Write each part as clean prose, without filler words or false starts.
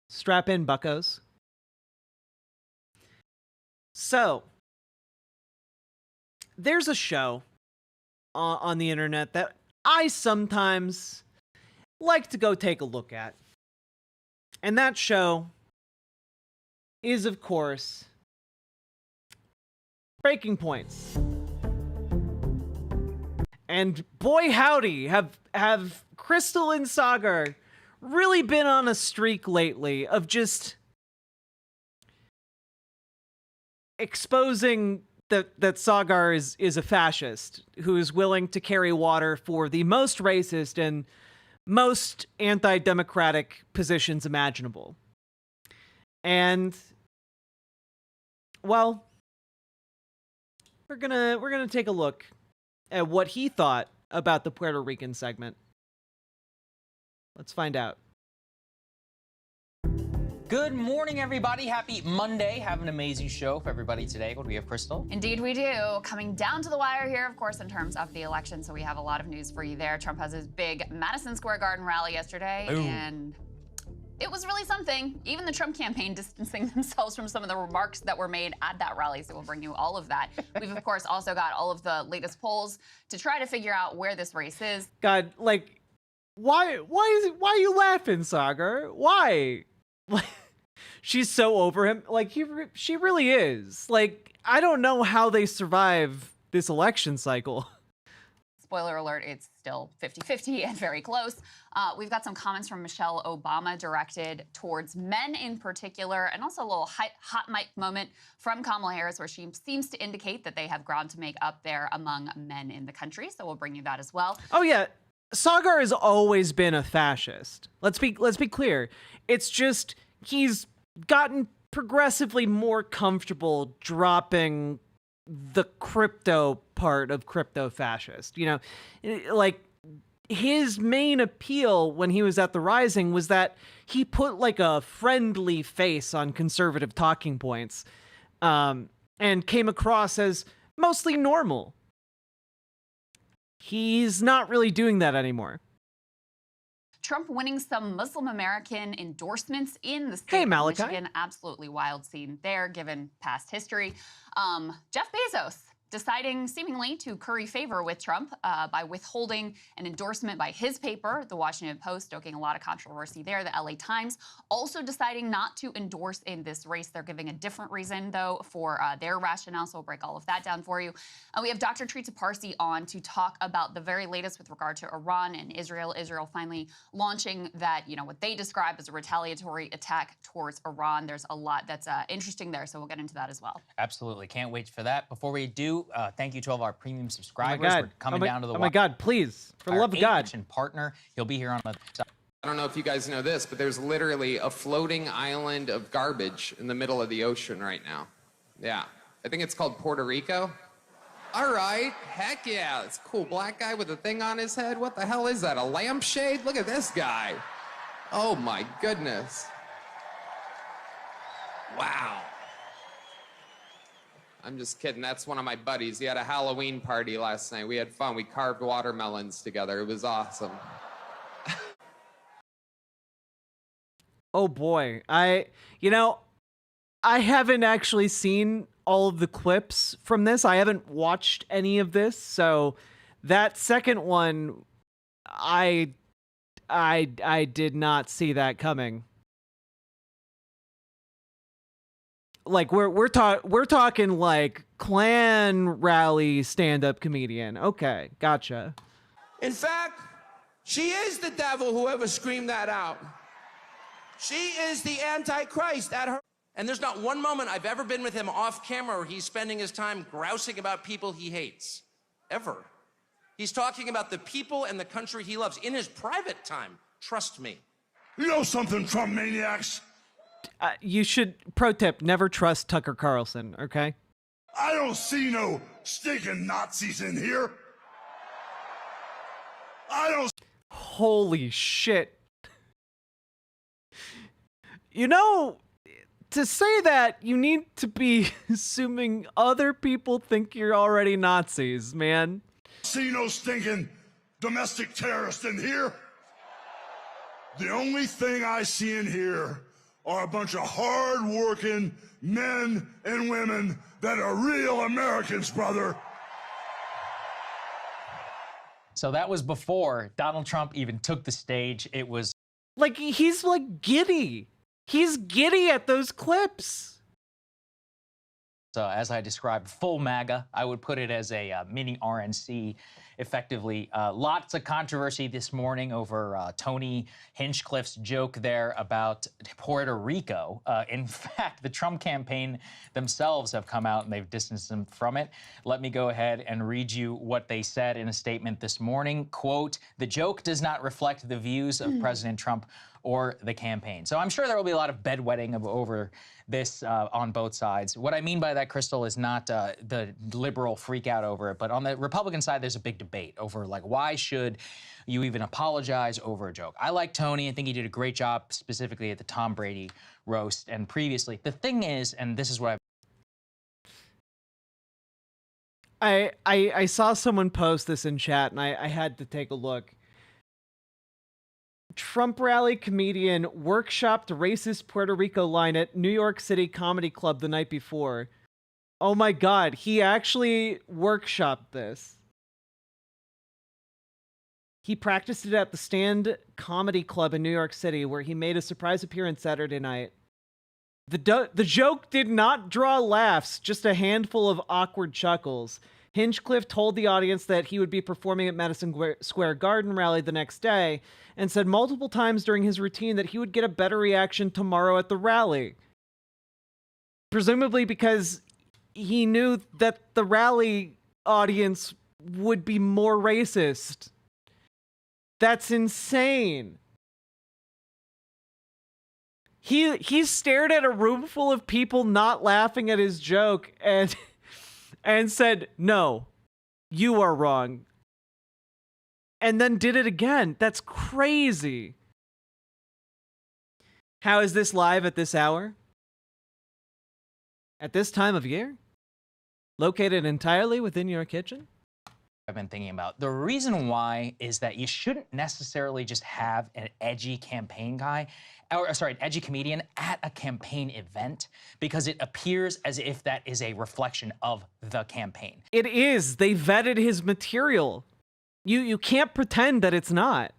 Strap in, buccos. So, there's a show on the internet that I sometimes like to go take a look at. And that show is, of course, Breaking Points. And boy howdy, have Crystal and Sagar really been on a streak lately of just exposing that Sagar is a fascist who is willing to carry water for the most racist and most anti-democratic positions imaginable. And well, we're gonna take a look at what he thought about the Puerto Rican segment. Let's find out. Good morning, everybody. Happy Monday. Have an amazing show for everybody today. What do we have, Crystal? Indeed, we do. Coming down to the wire here, of course, in terms of the election. So we have a lot of news for you there. Trump has his big Madison Square Garden rally yesterday, and it was really something. Even the Trump campaign distancing themselves from some of the remarks that were made at that rally. So we'll bring you all of that. We've, of course, also got all of the latest polls to try to figure out where this race is. God, like, why are you laughing, Sagar? Why? She's so over him. Like, she really is. Like, I don't know how they survive this election cycle. Spoiler alert, it's still 50-50 and very close. We've got some comments from Michelle Obama directed towards men in particular, and also a little hot mic moment from Kamala Harris where she seems to indicate that they have ground to make up there among men in the country. So we'll bring you that as well. Oh, yeah. Sagar has always been a fascist. Let's be clear. It's just he's gotten progressively more comfortable dropping the crypto part of crypto fascist. You know, like his main appeal when he was at the Rising was that he put like a friendly face on conservative talking points, and came across as mostly normal. He's not really doing that anymore. Trump winning some Muslim American endorsements in the state of Michigan. Absolutely wild scene there, given past history. Jeff Bezos deciding seemingly to curry favor with Trump by withholding an endorsement by his paper, The Washington Post, stoking a lot of controversy there. The LA Times also deciding not to endorse in this race. They're giving a different reason, though, for their rationale, so we'll break all of that down for you. We have Dr. Trita Parsi on to talk about the very latest with regard to Iran and Israel. Israel finally launching that, you know, what they describe as a retaliatory attack towards Iran. There's a lot that's interesting there, so we'll get into that as well. Absolutely. Can't wait for that. Before we do, thank you to all of our premium subscribers. We're coming down to the wire. Oh my God, please, for the love of God. Partner, he'll be here on the side. I don't know if you guys know this, but there's literally a floating island of garbage in the middle of the ocean right now. Yeah, I think it's called Puerto Rico. All right, heck yeah, it's a cool black guy with a thing on his head. What the hell is that, a lampshade? Look at this guy. Oh my goodness. Wow. I'm just kidding. That's one of my buddies. He had a Halloween party last night. We had fun. We carved watermelons together. It was awesome. Oh boy. I haven't actually seen all of the clips from this. I haven't watched any of this. So that second one, I did not see that coming. Like we're talking like Klan rally stand-up comedian. Okay, gotcha. In fact, she is the devil, whoever screamed that out. She is the Antichrist at her. And there's not one moment I've ever been with him off camera where he's spending his time grousing about people he hates. Ever. He's talking about the people and the country he loves in his private time. Trust me. You know something, Trump maniacs? You should, pro tip, never trust Tucker Carlson, okay? I don't see no stinking Nazis in here. I don't. Holy shit. You know, to say that, you need to be assuming other people think you're already Nazis, man. See no stinking domestic terrorist in here. The only thing I see in here are a bunch of hard-working men and women that are real Americans, brother. So that was before Donald Trump even took the stage. It was like he's like giddy. He's giddy at those clips. as I described, full MAGA. I would put it as a mini RNC, effectively. Lots of controversy this morning over Tony Hinchcliffe's joke there about Puerto Rico. In fact, the Trump campaign themselves have come out and they've distanced them from it. Let me go ahead and read you what they said in a statement this morning. Quote, "The joke does not reflect the views of President Trump or the campaign." So I'm sure there will be a lot of bedwetting over this on both sides. What I mean by that, Crystal, is not the liberal freak out over it, but on the Republican side, there's a big debate over, like, why should you even apologize over a joke? I like Tony. I think he did a great job, specifically at the Tom Brady roast and previously. The thing is, and this is what I saw someone post this in chat, and I had to take a look. Trump rally comedian workshopped racist Puerto Rico line at New York City Comedy Club the night before. Oh my God, he actually workshopped this. He practiced it at the Stand Comedy Club in New York City, where he made a surprise appearance Saturday night. The joke did not draw laughs, just a handful of awkward chuckles. Hinchcliffe told the audience that he would be performing at Madison Square Garden rally the next day, and said multiple times during his routine that he would get a better reaction tomorrow at the rally. Presumably because he knew that the rally audience would be more racist. That's insane. He stared at a room full of people not laughing at his joke and said, "No, you are wrong." And then did it again. That's crazy. How is this live at this hour? At this time of year? Located entirely within your kitchen? I've been thinking about. The reason why is that you shouldn't necessarily just have an edgy campaign guy, or sorry, an edgy comedian at a campaign event, because it appears as if that is a reflection of the campaign. It is. They vetted his material. You can't pretend that it's not.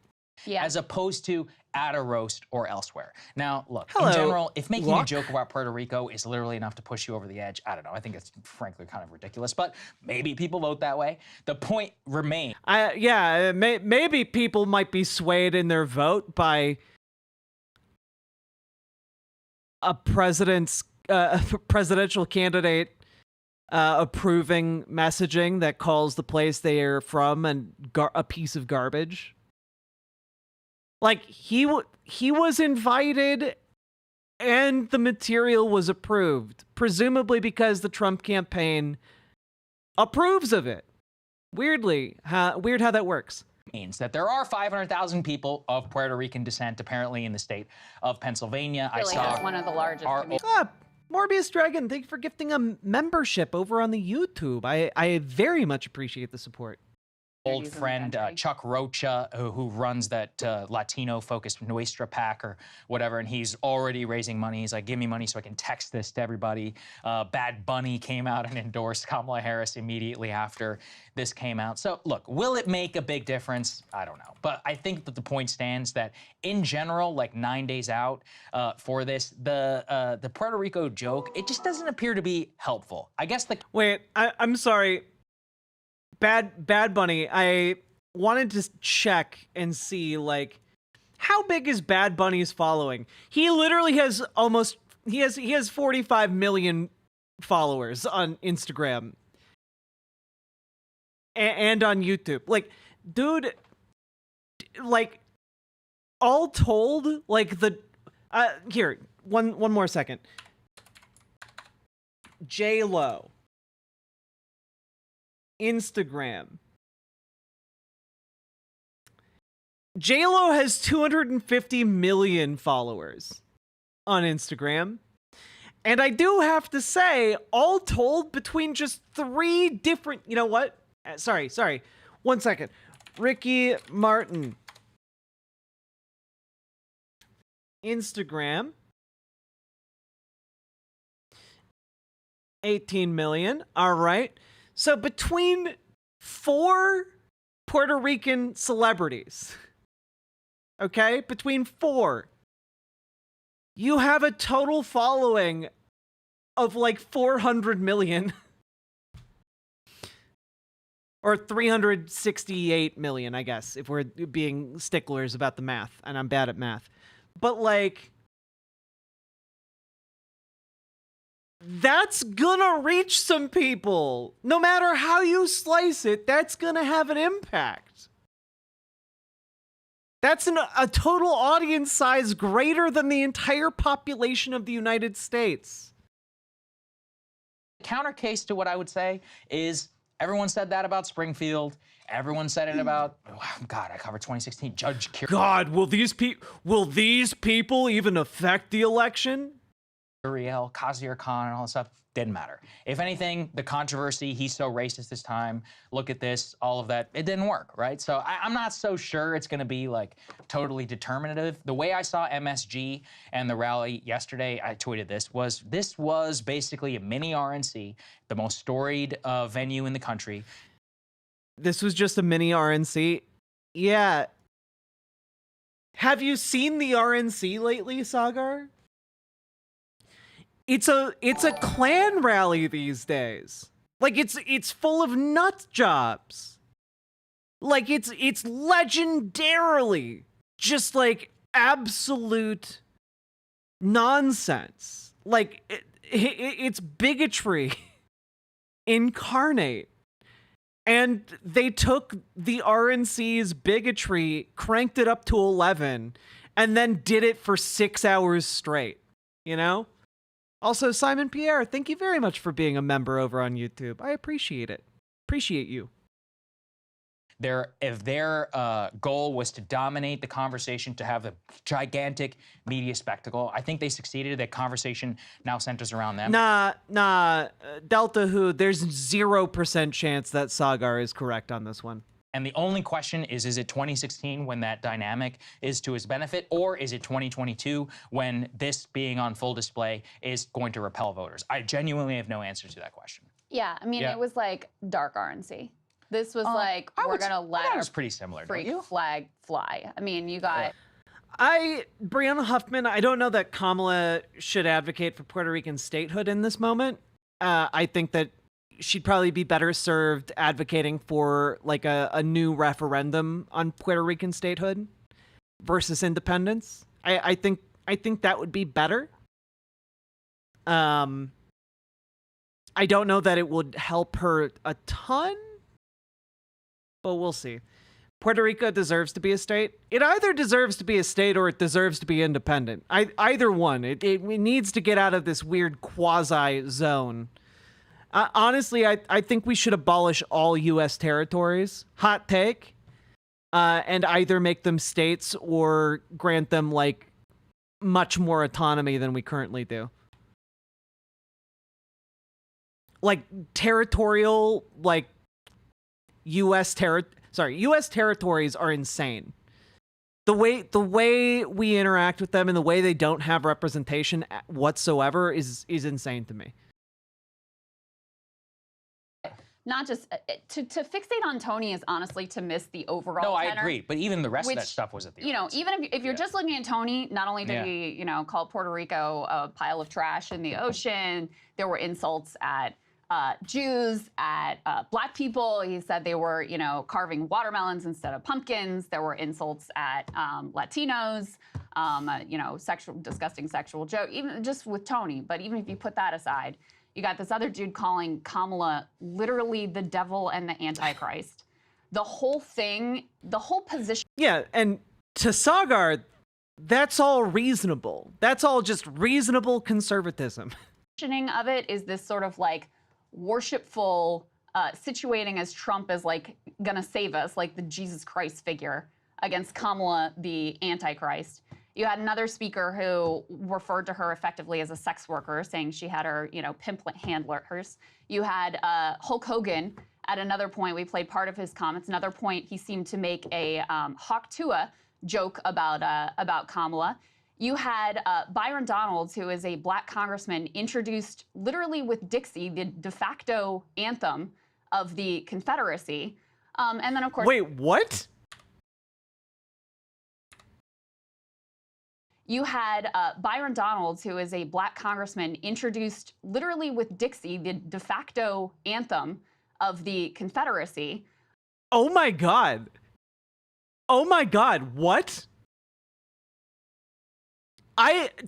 Yeah. As opposed to at a roast or elsewhere. Now, look, Hello, in general, if making Luck. a joke about Puerto Rico is literally enough to push you over the edge, I don't know. I think it's frankly kind of ridiculous, but maybe people vote that way. The point remains. Maybe people might be swayed in their vote by a presidential candidate approving messaging that calls the place they are from a piece of garbage. Like, he was invited and the material was approved, presumably because the Trump campaign approves of it. Weird how that works. Means that there are 500,000 people of Puerto Rican descent, apparently, in the state of Pennsylvania. I feel like it's one of the largest communities. Morbius Dragon, thank you for gifting a membership over on the YouTube. I very much appreciate the support. Old friend Chuck Rocha, who runs that Latino-focused Nuestra PAC or whatever, and he's already raising money. He's like, give me money so I can text this to everybody. Bad Bunny came out and endorsed Kamala Harris immediately after this came out. So, look, will it make a big difference? I don't know. But I think that the point stands that, in general, like 9 days out for this, the Puerto Rico joke, it just doesn't appear to be helpful. I guess the... Wait, I'm sorry. Bad Bunny, I wanted to check and see, like, how big is Bad Bunny's following? He literally has he has 45 million followers on Instagram and on YouTube. Like, dude, like, all told, like, here, one more second. J-Lo. Instagram. J-Lo has 250 million followers on Instagram. And I do have to say, all told, between just 3 different... You know what? Sorry. 1 second. Ricky Martin. Instagram. 18 million. All right. So between 4 Puerto Rican celebrities, okay, between 4, you have a total following of like 400 million. Or 368 million, I guess, if we're being sticklers about the math, and I'm bad at math. But, like, that's gonna reach some people. No matter how you slice it, that's gonna have an impact. That's a total audience size greater than the entire population of the United States. Counter case to what I would say is, everyone said that about Springfield. Everyone said it about, oh, God, I covered 2016. Judge God, will these people even affect the election? Uriel, Khazir Khan, and all that stuff. Didn't matter. If anything, the controversy, he's so racist this time, look at this, all of that, it didn't work, right? So I'm not so sure it's gonna be like totally determinative. The way I saw MSG and the rally yesterday, I tweeted this was basically a mini RNC, the most storied venue in the country. This was just a mini RNC? Yeah. Have you seen the RNC lately, Sagar? It's a Klan rally these days. Like it's full of nut jobs. Like it's legendarily just like absolute nonsense. Like it's bigotry incarnate. And they took the RNC's bigotry, cranked it up to 11, and then did it for 6 hours straight, you know? Also, Simon Pierre, thank you very much for being a member over on YouTube. I appreciate it. Appreciate you. If their goal was to dominate the conversation, to have a gigantic media spectacle, I think they succeeded. That conversation now centers around them. Nah, Delta Who, there's 0% chance that Sagar is correct on this one. And the only question is it 2016 when that dynamic is to his benefit, or is it 2022 when this being on full display is going to repel voters? I genuinely have no answer to that question. Yeah, I mean, it was like dark RNC. This was like, we're gonna let our pretty similar, freak flag fly. I mean, you got... Brianna Huffman, I don't know that Kamala should advocate for Puerto Rican statehood in this moment. I think that she'd probably be better served advocating for like a new referendum on Puerto Rican statehood versus independence. I think that would be better. I don't know that it would help her a ton, but we'll see. Puerto Rico deserves to be a state. It either deserves to be a state or it deserves to be independent. Either one. It needs to get out of this weird quasi zone. Honestly, I think we should abolish all U.S. territories. Hot take. And either make them states or grant them, like, much more autonomy than we currently do. Like, territorial, like, U.S. territories are insane. The way we interact with them and the way they don't have representation whatsoever is insane to me. Not just to fixate on Tony is honestly to miss the overall. No, tenor, I agree, but even the rest of that stuff was at the. You know, even if you're just looking at Tony, not only did he, call Puerto Rico a pile of trash in the ocean, there were insults at Jews, at black people. He said they were, carving watermelons instead of pumpkins. There were insults at Latinos, disgusting sexual joke, even just with Tony. But even if you put that aside, you got this other dude calling Kamala literally the devil and the Antichrist. The whole thing, the whole position. Yeah, and to Sagar, that's all reasonable. That's all just reasonable conservatism. Of it is this sort of like worshipful situating as Trump as like gonna save us, like the Jesus Christ figure, against Kamala the Antichrist. You had another speaker who referred to her effectively as a sex worker, saying she had her, pimplet handlers. You had Hulk Hogan at another point. We played part of his comments. Another point, he seemed to make a Hawk Tuah joke about Kamala. You had Byron Donalds, who is a black congressman, introduced literally with Dixie, the de facto anthem of the Confederacy. And then, of course... Wait, what? You had Byron Donalds, who is a black congressman, introduced literally with Dixie, the de facto anthem of the Confederacy. Oh my God. Oh my God, what?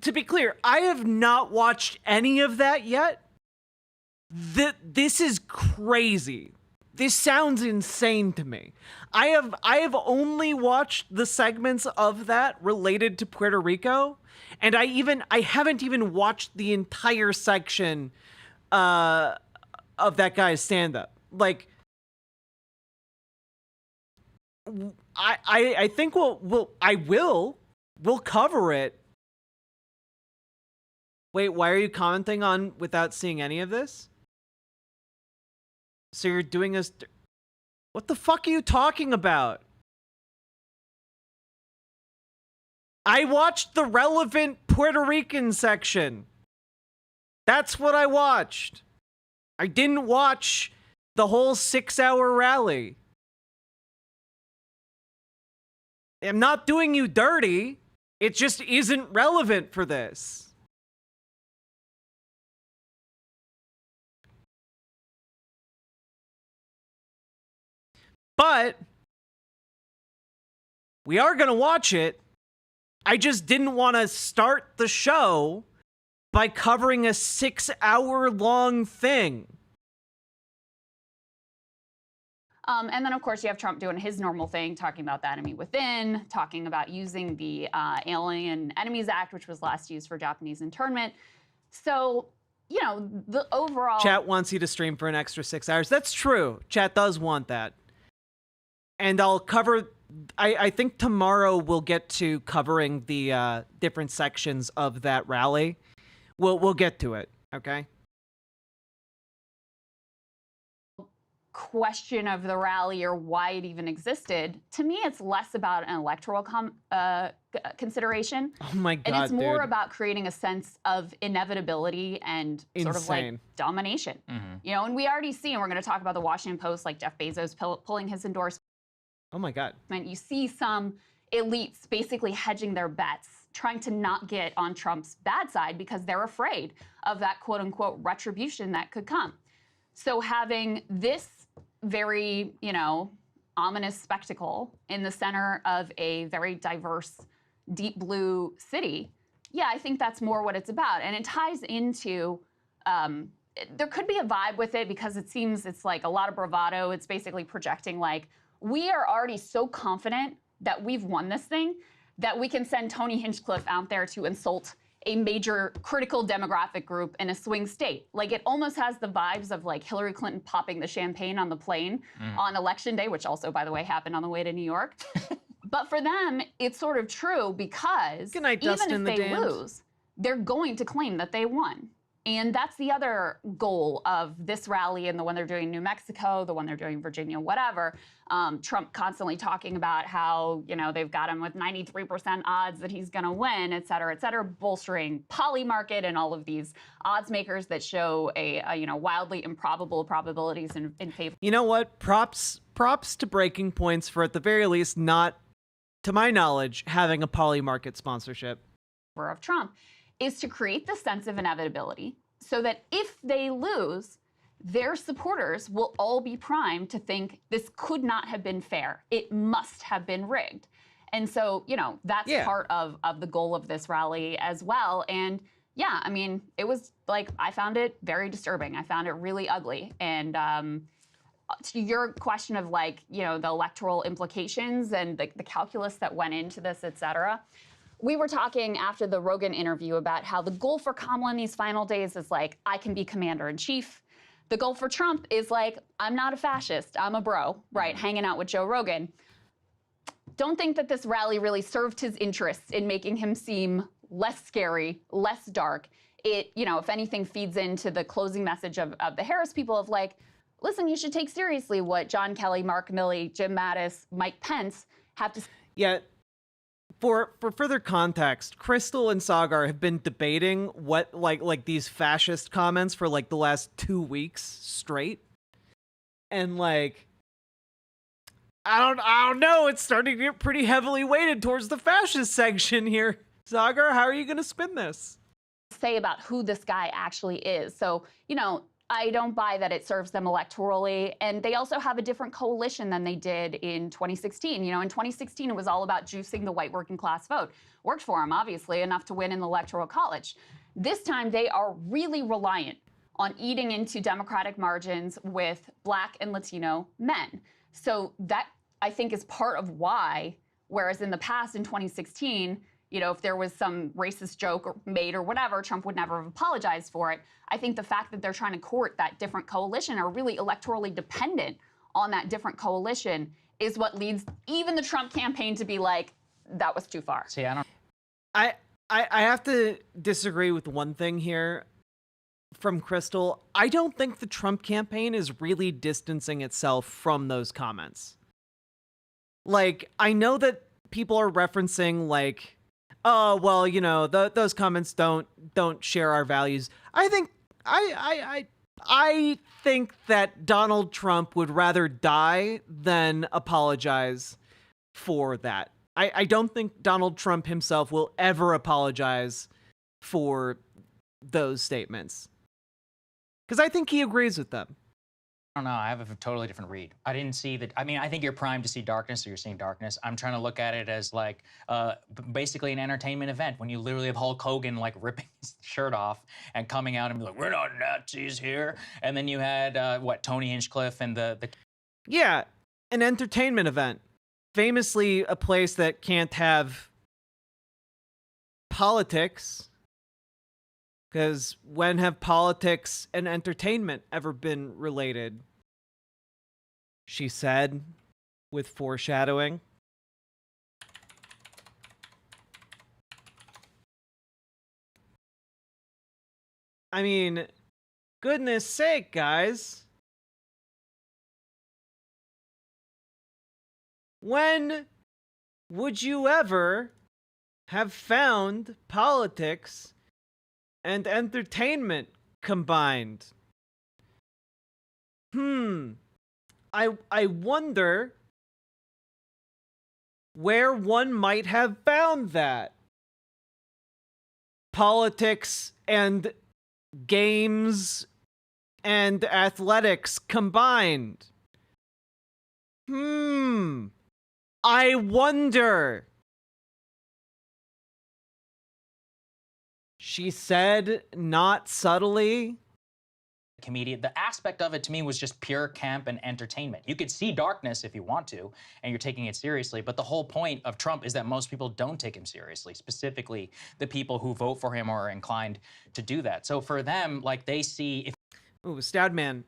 To be clear, I have not watched any of that yet. This is crazy. This sounds insane to me. I have only watched the segments of that related to Puerto Rico, and I haven't even watched the entire section of that guy's stand-up. Like, I think we'll cover it. Wait, why are you commenting on without seeing any of this? So you're doing this... What the fuck are you talking about? I watched the relevant Puerto Rican section. That's what I watched. I didn't watch the whole 6-hour rally. I'm not doing you dirty. It just isn't relevant for this. But we are going to watch it. I just didn't want to start the show by covering a 6-hour-long thing. And then, of course, you have Trump doing his normal thing, talking about the enemy within, talking about using the Alien Enemies Act, which was last used for Japanese internment. So, you know, the overall... Chat wants you to stream for an extra 6 hours. That's true. Chat does want that. And I'll cover... I think tomorrow we'll get to covering the different sections of that rally. We'll get to it, okay? Question of the rally or why it even existed. To me, it's less about an electoral consideration. Oh my God, and it's more dude. about creating a sense of inevitability and sort of like domination. You know, and we already see, and we're going to talk about the Washington Post, like Jeff Bezos pulling his endorsement. Oh my God. You see some elites basically hedging their bets, trying to not get on Trump's bad side because they're afraid of that quote unquote retribution that could come. So having this very, you know, ominous spectacle in the center of a very diverse, deep blue city, yeah, I think that's more what it's about. And it ties into, there could be a vibe with it because it seems it's like a lot of bravado. It's basically projecting like, we are already so confident that we've won this thing that we can send Tony Hinchcliffe out there to insult a major critical demographic group in a swing state. Like, it almost has the vibes of like Hillary Clinton popping the champagne on the plane on election day, which also, by the way, happened on the way to New York. But for them, it's sort of true because Good night, even Dustin if the they Damned. lose, they're going to claim that they won. And that's the other goal of this rally and the one they're doing in New Mexico, the one they're doing in Virginia, whatever. Trump constantly talking about how, you know, they've got him with 93% odds that he's going to win, et cetera, bolstering poly market and all of these odds makers that show a you know, wildly improbable probabilities in favor. You know what? Props to Breaking Points for, at the very least, not, to my knowledge, having a poly market sponsorship. Of Trump is to create the sense of inevitability so that if they lose, their supporters will all be primed to think this could not have been fair. It must have been rigged. And so, you know, that's part of the goal of this rally as well. And yeah, I mean, it was like, I found it very disturbing. I found it really ugly. And to your question of like, you know, the electoral implications and the calculus that went into this, et cetera, we were talking after the Rogan interview about how the goal for Kamala in these final days is like, I can be commander-in-chief. The goal for Trump is like, I'm not a fascist, I'm a bro, right, hanging out with Joe Rogan. Don't think that this rally really served his interests in making him seem less scary, less dark. It, you know, if anything, feeds into the closing message of the Harris people of like, listen, you should take seriously what John Kelly, Mark Milley, Jim Mattis, Mike Pence have to say. Yeah. For further context, Crystal and Sagar have been debating what like these fascist comments for like the last 2 weeks straight. And like I don't know, it's starting to get pretty heavily weighted towards the fascist section here. Sagar, how are you going to spin this? Say about who this guy actually is. So, you know, I don't buy that it serves them electorally. And they also have a different coalition than they did in 2016. You know, in 2016, it was all about juicing the white working class vote. Worked for them, obviously, enough to win in the Electoral College. This time, they are really reliant on eating into Democratic margins with Black and Latino men. So that, I think, is part of why, whereas in the past, in 2016, you know, if there was some racist joke made or whatever, Trump would never have apologized for it. I think the fact that they're trying to court that different coalition or really electorally dependent on that different coalition is what leads even the Trump campaign to be like, that was too far. See, I have to disagree with one thing here from Crystal. I don't think the Trump campaign is really distancing itself from those comments. Like, I know that people are referencing like, oh, well, you know, those comments don't share our values. I think I think that Donald Trump would rather die than apologize for that. I don't think Donald Trump himself will ever apologize for those statements, because I think he agrees with them. I don't know. I have a totally different read. I didn't see that. I mean, I think you're primed to see darkness, so you're seeing darkness. I'm trying to look at it as like basically an entertainment event when you literally have Hulk Hogan like ripping his shirt off and coming out and be like, "We're not Nazis here." And then you had Tony Hinchcliffe and the yeah, an entertainment event, famously a place that can't have politics. Because when have politics and entertainment ever been related? She said, with foreshadowing. I mean, goodness sake, guys. When would you ever have found politics and entertainment combined? I wonder where one might have found that. Politics and games and athletics combined. I wonder. She said, not subtly. Comedian. The aspect of it to me was just pure camp and entertainment. You could see darkness if you want to, and you're taking it seriously. But the whole point of Trump is that most people don't take him seriously, specifically the people who vote for him or are inclined to do that. So for them, like they see if. Ooh, Stoudman.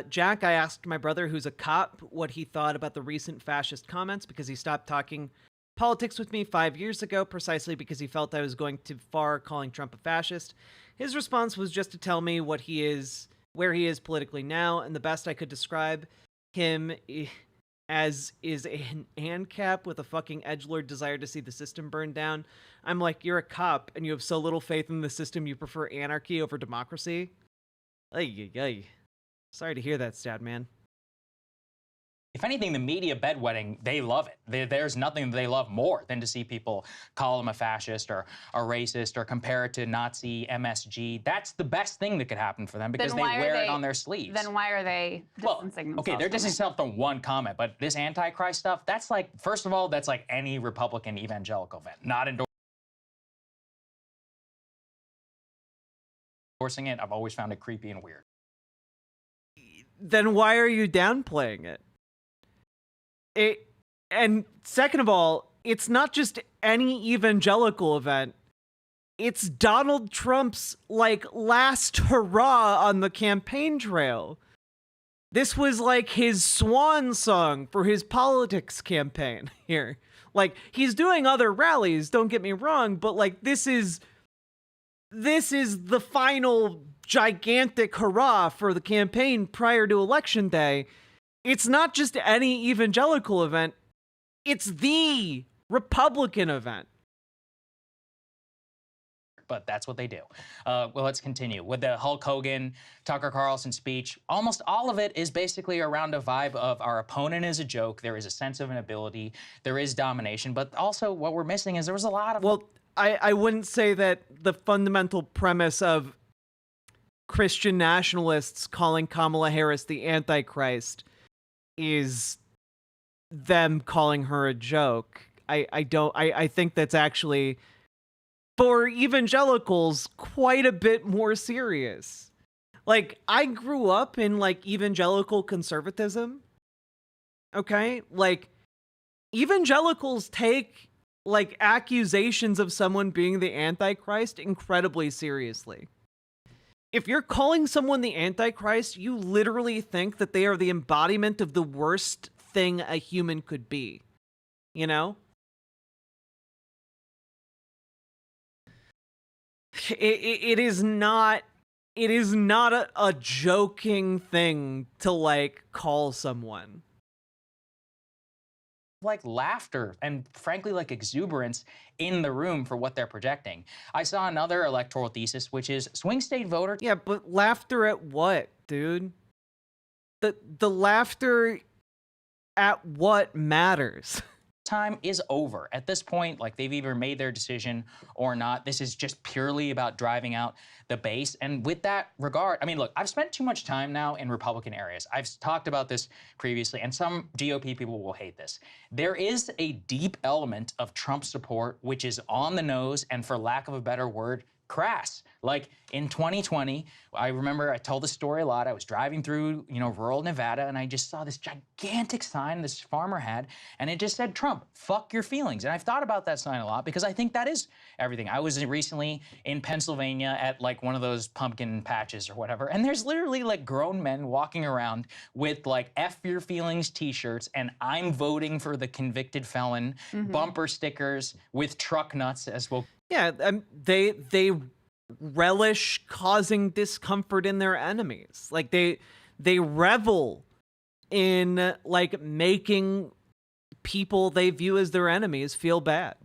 Jack, I asked my brother, who's a cop, what he thought about the recent fascist comments because he stopped talking politics with me 5 years ago precisely because he felt I was going too far calling Trump a fascist. His response was just to tell me what he is, where he is politically now, and the best I could describe him as is an ANCAP with a fucking edgelord desire to see the system burn down. I'm like, you're a cop and you have so little faith in the system you prefer anarchy over democracy? Ay. Sorry to hear that, Stoudman. If anything, the media bedwetting, they love it. There's nothing that they love more than to see people call him a fascist or a racist or compare it to Nazi MSG. That's the best thing that could happen for them because they wear it on their sleeves. Then why are they distancing themselves? Okay, they're distancing themselves from one comment, but this Antichrist stuff, that's like, first of all, that's like any Republican evangelical event, not endorsing it. I've always found it creepy and weird. Then why are you downplaying it? And second of all, it's not just any evangelical event. It's Donald Trump's, like, last hurrah on the campaign trail. This was, like, his swan song for his politics campaign here. Like, he's doing other rallies, don't get me wrong, but, like, this is the final gigantic hurrah for the campaign prior to Election Day. It's not just any evangelical event. It's the Republican event. but that's what they do. Well, let's continue. With the Hulk Hogan, Tucker Carlson speech, almost all of it is basically around a vibe of our opponent is a joke, there is a sense of inability, there is domination, but also what we're missing is there was a lot of... Well, I wouldn't say that the fundamental premise of Christian nationalists calling Kamala Harris the Antichrist is them calling her a joke. I think that's actually, for evangelicals, quite a bit more serious. Like, I grew up in, like, evangelical conservatism. Okay? Like, evangelicals take, like, accusations of someone being the Antichrist incredibly seriously. If you're calling someone the Antichrist, you literally think that they are the embodiment of the worst thing a human could be. You know? It is not a joking thing to, like, call someone. Like laughter and frankly like exuberance in the room for what they're projecting. I saw another electoral thesis, which is swing state voter. Yeah, but laughter at what, dude? The laughter at what matters? Time is over. At this point, like they've either made their decision or not. This is just purely about driving out the base. And with that regard, I mean, look, I've spent too much time now in Republican areas. I've talked about this previously, and some GOP people will hate this. There is a deep element of Trump support, which is on the nose and, for lack of a better word, crass. Like in 2020, I remember I told the story a lot. I was driving through, rural Nevada, and I just saw this gigantic sign this farmer had, and it just said, Trump, fuck your feelings. And I've thought about that sign a lot because I think that is everything. I was recently in Pennsylvania at like one of those pumpkin patches or whatever, and there's literally like grown men walking around with like F your feelings t-shirts and I'm voting for the convicted felon bumper stickers with truck nuts as well. Yeah, they relish causing discomfort in their enemies. Like they revel in like making people they view as their enemies feel bad.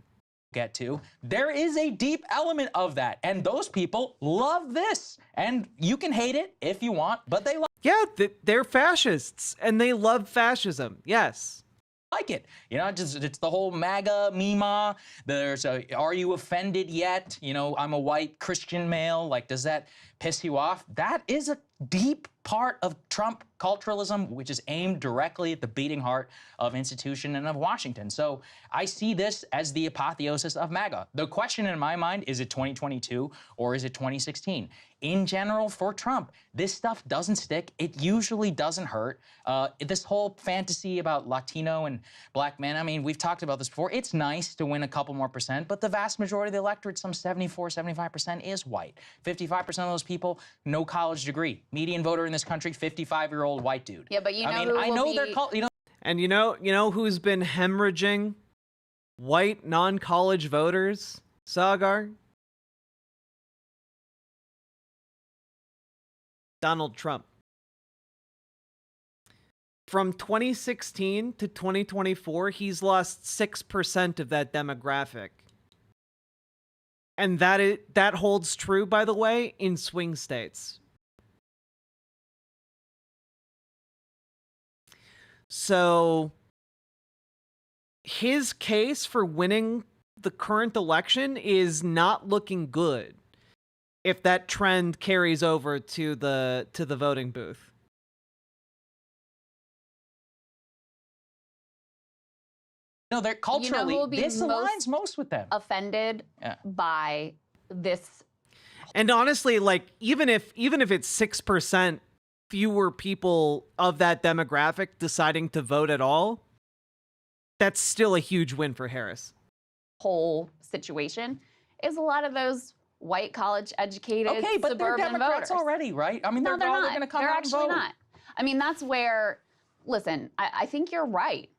Get to. There is a deep element of that, and those people love this. And you can hate it if you want, but they love. Yeah, they're fascists and they love fascism. Yes. Like it, it's the whole MAGA meme. There's are you offended yet? I'm a white Christian male. Like, does that piss you off? That is a deep part of Trump culturalism, which is aimed directly at the beating heart of institution and of Washington. So I see this as the apotheosis of MAGA. The question in my mind, is it 2022 or is it 2016? In general, for Trump, this stuff doesn't stick. It usually doesn't hurt. This whole fantasy about Latino and black men, I mean, we've talked about this before. It's nice to win a couple more percent, but the vast majority of the electorate, some 74, 75% is white. 55% of those people, no college degree. Median voter in this country, 55-year-old white dude. Yeah, but And you know who's been hemorrhaging white non-college voters, Sagar? Donald Trump. From 2016 to 2024, he's lost 6% of that demographic. And that holds true, by the way, in swing states. So his case for winning the current election is not looking good if that trend carries over to the voting booth. No, they're culturally, this aligns most with them. Offended by this. And honestly, like even if it's 6% fewer people of that demographic deciding to vote at all, that's still a huge win for Harris. Whole situation is a lot of those white college educated okay, but suburban they're Democrats voters already, right? I mean, they're they're not. going to come they're out actually and vote. not. I mean, that's where, listen, I think you're right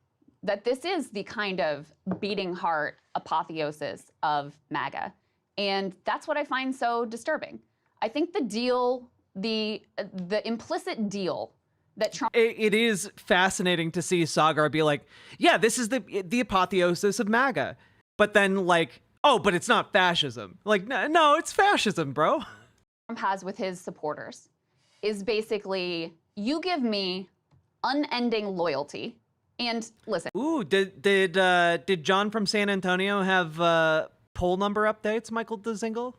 that this is the kind of beating heart apotheosis of MAGA. And that's what I find so disturbing. I think the deal, the implicit that Trump... It is fascinating to see Sagar be like, yeah, this is the apotheosis of MAGA. But then, like, oh, but it's not fascism. Like, no, it's fascism, bro. Trump has with his supporters is basically, you give me unending loyalty. And listen. Ooh, did John from San Antonio have poll number updates, Michael DeZingle?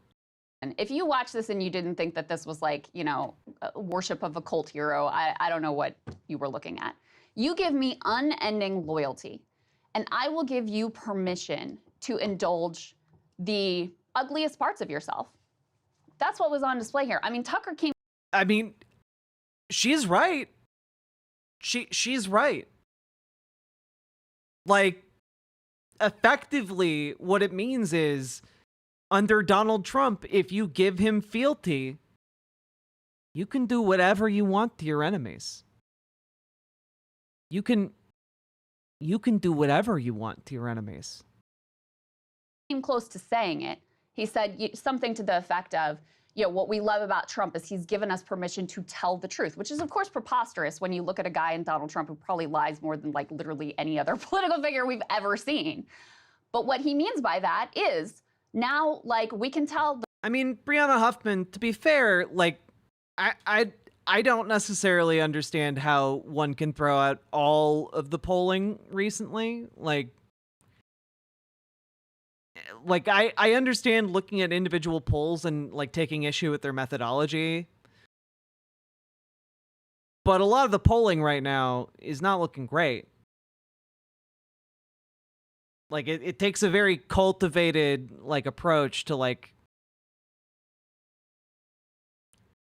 And if you watch this and you didn't think that this was like, you know, worship of a cult hero, I don't know what you were looking at. You give me unending loyalty, and I will give you permission to indulge the ugliest parts of yourself. That's what was on display here. I mean, Tucker came. I mean, she's right. She's right. Like, effectively, what it means is, under Donald Trump, if you give him fealty, you can do whatever you want to your enemies. You can do whatever you want to your enemies. Came close to saying it. He said something to the effect of, you know, what we love about Trump is he's given us permission to tell the truth, which is, of course, preposterous when you look at a guy in Donald Trump who probably lies more than, like, literally any other political figure we've ever seen. But what he means by that is, now, like, we can tell. I mean, Brianna Huffman, to be fair, like, I don't necessarily understand how one can throw out all of the polling recently. Like I understand looking at individual polls and, like, taking issue with their methodology. But a lot of the polling right now is not looking great. Like, it takes a very cultivated, like, approach to, like,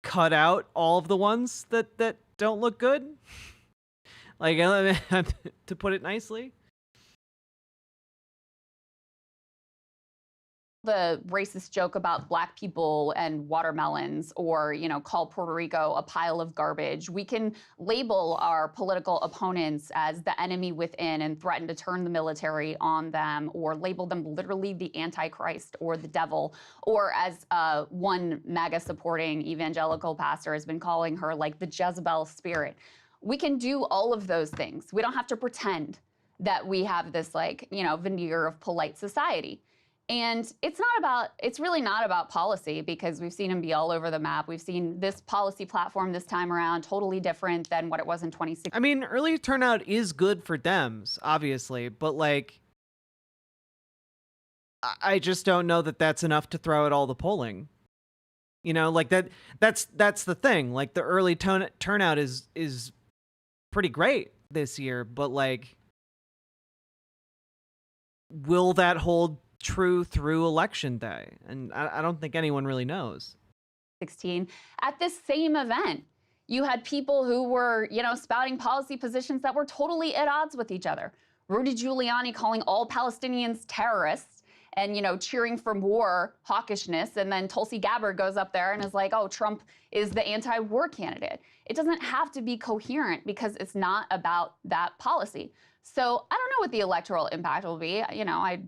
cut out all of the ones that don't look good. Like, to put it nicely. The racist joke about black people and watermelons, or, you know, call Puerto Rico a pile of garbage. We can label our political opponents as the enemy within and threaten to turn the military on them, or label them literally the Antichrist or the devil, or as one MAGA supporting evangelical pastor has been calling her, like, the Jezebel spirit. We can do all of those things. We don't have to pretend that we have this, like, you know, veneer of polite society. And it's really not about policy, because we've seen him be all over the map. We've seen this policy platform this time around totally different than what it was in 2016. I mean, early turnout is good for Dems, obviously, but, like, I just don't know that that's enough to throw out all the polling. You know, like, that's the thing. Like, the early turnout is pretty great this year, but, like, will that hold true through election day? And I don't think anyone really knows. 16 at this same event, you had people who were, you know, spouting policy positions that were totally at odds with each other. Rudy Giuliani calling all Palestinians terrorists and, you know, cheering for more hawkishness. And then Tulsi Gabbard goes up there and is like, oh, Trump is the anti-war candidate. It doesn't have to be coherent, because it's not about that policy. So I don't know what the electoral impact will be. You know, I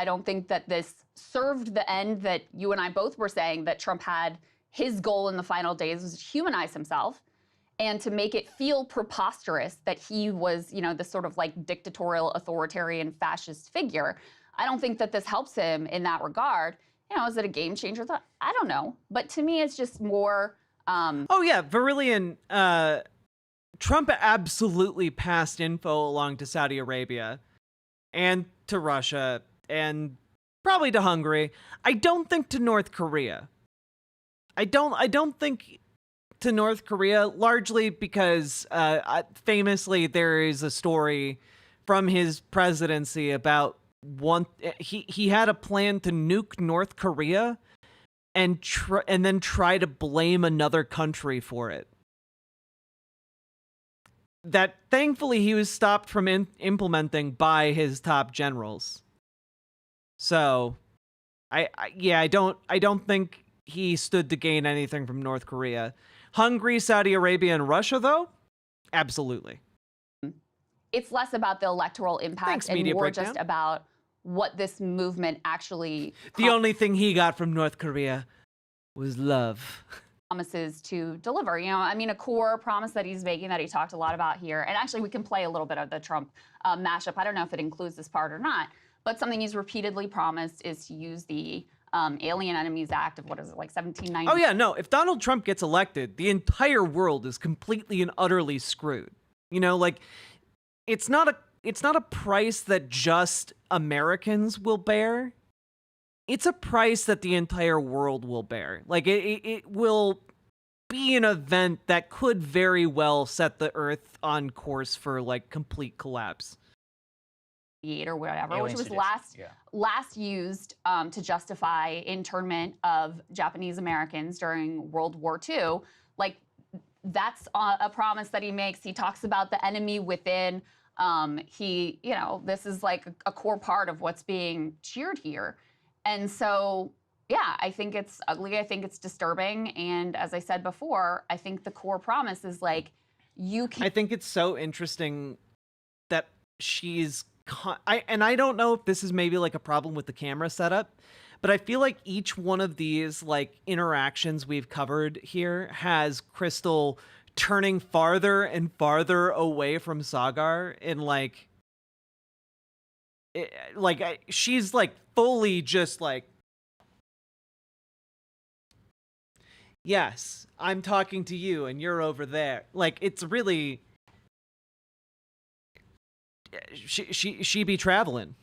don't think that this served the end that you and I both were saying that Trump had. His goal in the final days was to humanize himself and to make it feel preposterous that he was, you know, this sort of, like, dictatorial, authoritarian, fascist figure. I don't think that this helps him in that regard. You know, is it a game changer? I don't know. But to me, it's just more. Oh, yeah, Verilion. Trump absolutely passed info along to Saudi Arabia and to Russia and probably to Hungary. I don't think to North Korea. I don't think to North Korea, largely because famously there is a story from his presidency about he had a plan to nuke North Korea and then try to blame another country for it. That thankfully he was stopped from implementing by his top generals. So, I don't think he stood to gain anything from North Korea. Hungary, Saudi Arabia, and Russia, though, absolutely. It's less about the electoral impact and more just about what this movement actually. The only thing he got from North Korea was love. Promises to deliver. You know, I mean, a core promise that he's making that he talked a lot about here, and actually we can play a little bit of the Trump mashup. I don't know if it includes this part or not, But something he's repeatedly promised is to use the Alien Enemies Act of, what is it, like 1790? Oh yeah, no, if Donald Trump gets elected, the entire world is completely and utterly screwed. You know, like, it's not a price that just Americans will bear. It's a price that the entire world will bear. Like, it will be an event that could very well set the Earth on course for, like, complete collapse. Or whatever, Alien which was sedition, last used to justify internment of Japanese Americans during World War II. Like, that's a promise that he makes. He talks about the enemy within. This is like a core part of what's being cheered here. And so, yeah, I think it's ugly. I think it's disturbing. And as I said before, I think the core promise is like, I think it's so interesting that she's I don't know if this is maybe like a problem with the camera setup, but I feel like each one of these like interactions we've covered here has Crystal turning farther and farther away from Sagar, and she's like fully just like, yes, I'm talking to you and you're over there. Like, it's really, she be traveling.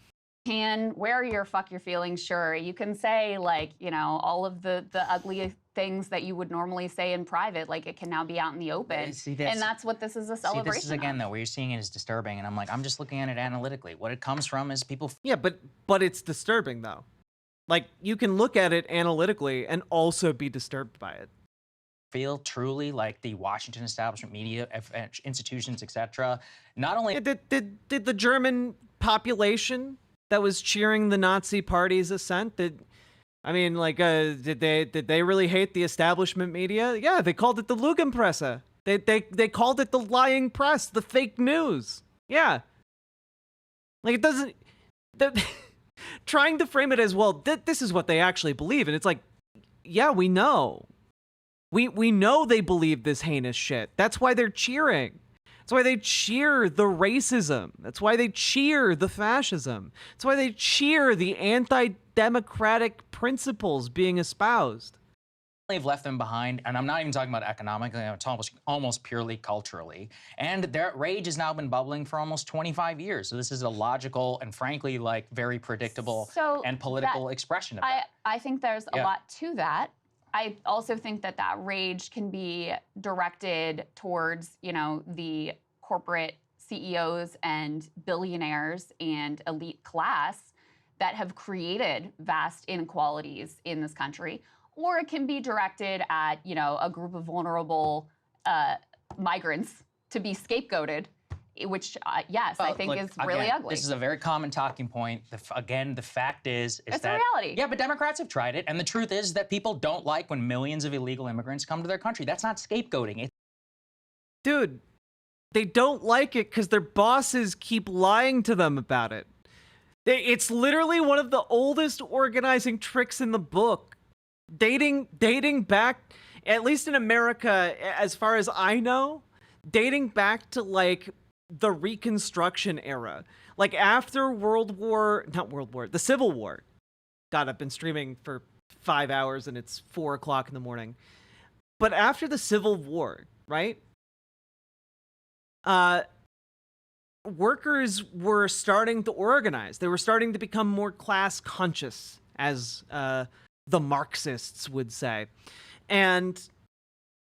Can wear your fuck your feelings, sure. You can say, like, all of the ugly things that you would normally say in private, like, it can now be out in the open. And that's what this is a celebration this is, again, though, where you're seeing it as disturbing, and I'm like, I'm just looking at it analytically. What it comes from is people... Yeah, but it's disturbing, though. Like, you can look at it analytically and also be disturbed by it. Feel truly like the Washington establishment, media institutions, etc. Not only... Did the German population that was cheering the Nazi party's ascent, did they really hate the establishment media? Yeah, they called it the Lügenpresse. They called it the lying press, the fake news. Yeah. Like, it doesn't... trying to frame it as, well, this is what they actually believe, and it's like, yeah, we know. We know they believe this heinous shit. That's why they're cheering. That's why they cheer the racism. That's why they cheer the fascism. That's why they cheer the anti-democratic principles being espoused. They've left them behind, and I'm not even talking about economically, it's almost purely culturally. And their rage has now been bubbling for almost 25 years. So this is a logical and frankly, like, very predictable and political expression of that. I think there's a lot to that. I also think that rage can be directed towards, the corporate CEOs and billionaires and elite class that have created vast inequalities in this country. Or it can be directed at, a group of vulnerable migrants to be scapegoated, which, yes, I think is really ugly. This is a very common talking point. Again, the fact is it's that... a reality. Yeah, but Democrats have tried it, and the truth is that people don't like when millions of illegal immigrants come to their country. That's not scapegoating. Dude, they don't like it because their bosses keep lying to them about it. It's literally one of the oldest organizing tricks in the book. Dating back, at least in America, as far as I know, dating back to, like, the Reconstruction era. Like, after the Civil War. God, I've been streaming for 5 hours and it's 4 o'clock in the morning. But after the Civil War, right? Workers were starting to organize. They were starting to become more class conscious, as the Marxists would say. And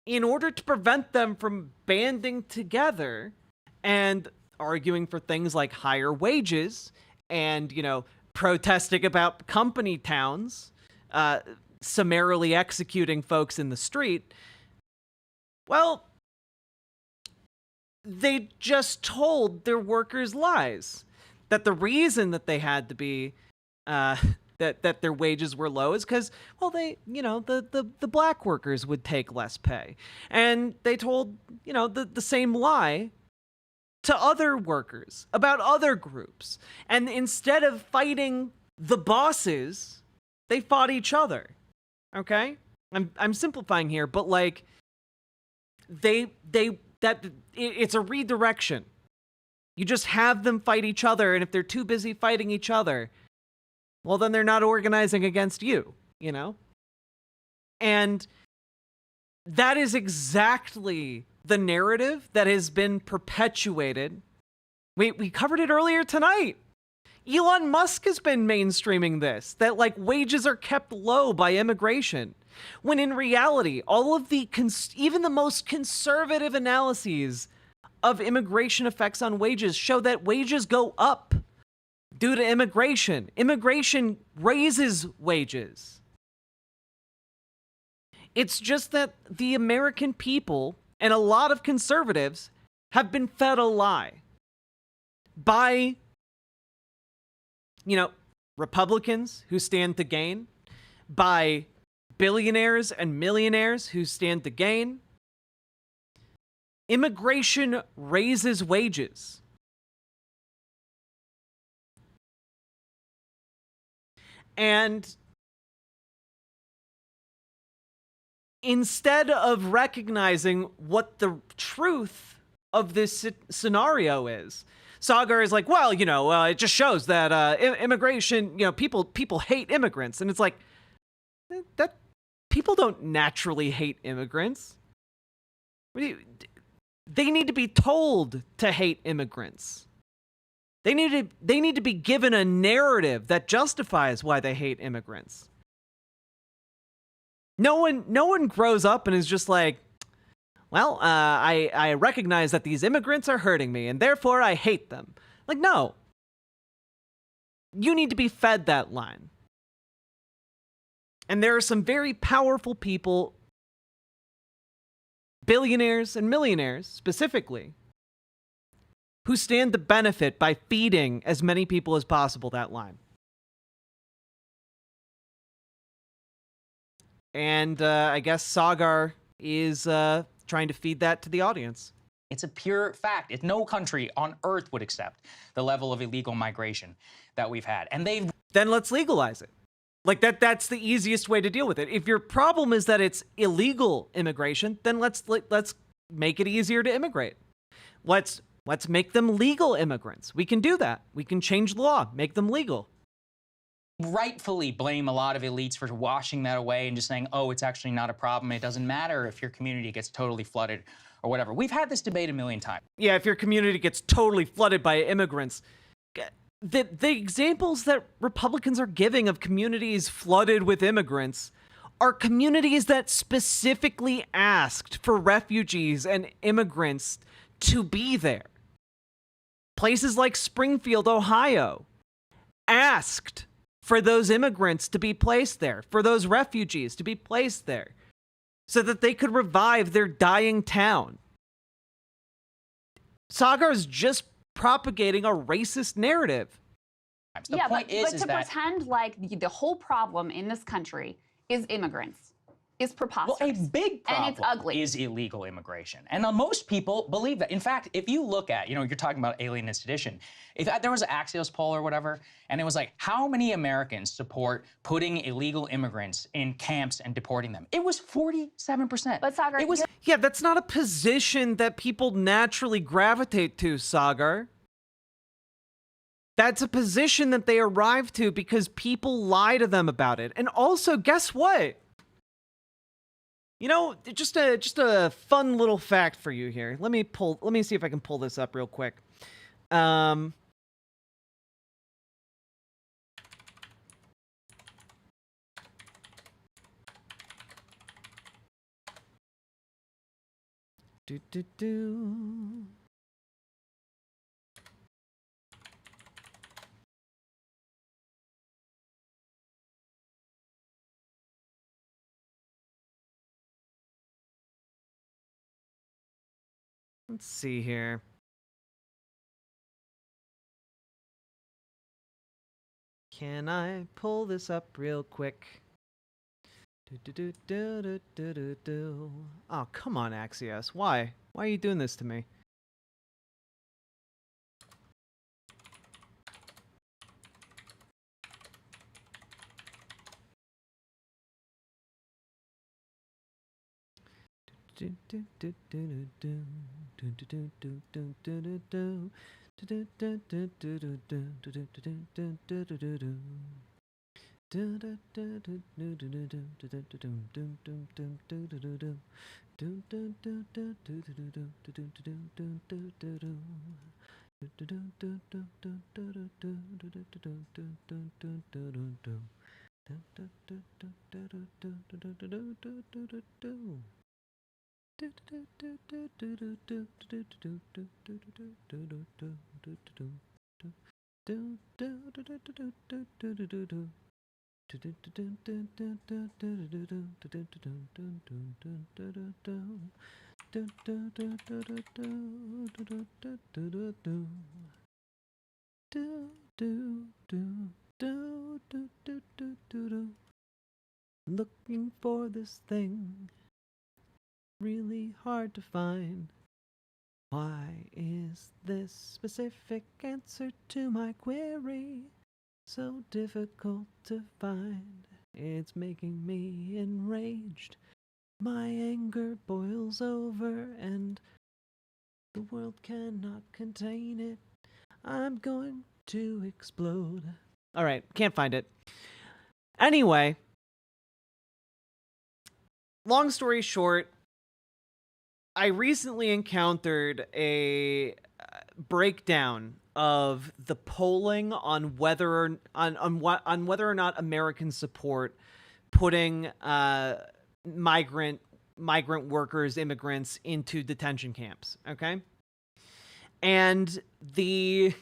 in order to prevent them from banding together and arguing for things like higher wages and, protesting about company towns, summarily executing folks in the street, well, they just told their workers lies. That the reason that they had to be, that their wages were low is because, well, they, the black workers would take less pay. And they told, the same lie to other workers about other groups. And instead of fighting the bosses, they fought each other. Okay? I'm simplifying here, but, like, it's a redirection. You just have them fight each other, and if they're too busy fighting each other, well, then they're not organizing against you, you know? And that is exactly the narrative that has been perpetuated. We covered it earlier tonight. Elon Musk has been mainstreaming this, that like wages are kept low by immigration. When in reality, all of the, even the most conservative analyses of immigration effects on wages show that wages go up due to immigration. Immigration raises wages. It's just that the American people and a lot of conservatives have been fed a lie by, you know, Republicans who stand to gain, by billionaires and millionaires who stand to gain. Immigration raises wages. And instead of recognizing what the truth of this scenario is, Sagar is like, well, you know, it just shows that immigration, you know, people hate immigrants. And it's like, that people don't naturally hate immigrants. They need to be told to hate immigrants. They need to be given a narrative that justifies why they hate immigrants. No one grows up and is just like, well, I recognize that these immigrants are hurting me, and therefore I hate them. Like, no. You need to be fed that line. And there are some very powerful people, billionaires and millionaires specifically, who stand to benefit by feeding as many people as possible that line. And I guess Sagar is trying to feed that to the audience. It's a pure fact. No country on earth would accept the level of illegal migration that we've had. And they've... Then let's legalize it. Like that's the easiest way to deal with it. If your problem is that it's illegal immigration, then let's make it easier to immigrate. Let's make them legal immigrants. We can do that. We can change the law, make them legal. Rightfully blame a lot of elites for washing that away and just saying, oh, it's actually not a problem. It doesn't matter if your community gets totally flooded or whatever. We've had this debate a million times. Yeah, if your community gets totally flooded by immigrants. The examples that Republicans are giving of communities flooded with immigrants are communities that specifically asked for refugees and immigrants to be there. Places like Springfield, Ohio, asked for those immigrants to be placed there, for those refugees to be placed there, so that they could revive their dying town. Sagar's just propagating a racist narrative. The point is to pretend like the whole problem in this country is immigrants is preposterous. Well, a big problem and it's ugly. Is illegal immigration. And most people believe that. In fact, if you look at, you're talking about alien and sedition, if there was an Axios poll or whatever, and it was like, how many Americans support putting illegal immigrants in camps and deporting them? It was 47%. But Sagar, it was... Yeah, that's not a position that people naturally gravitate to, Sagar. That's a position that they arrive to because people lie to them about it. And also, guess what? You know, just a fun little fact for you here. Let me see if I can pull this up real quick. Let's see here. Can I pull this up real quick? Oh, come on, Axios. Why? Why are you doing this to me? Looking for this thing, really hard to find. Why is this specific answer to my query so difficult to find? It's making me enraged. My anger boils over and the world cannot contain it. I'm going to explode. All right, can't find it. Anyway, long story short, I recently encountered a breakdown of the polling on whether or not Americans support putting migrant workers, immigrants into detention camps. Okay, and the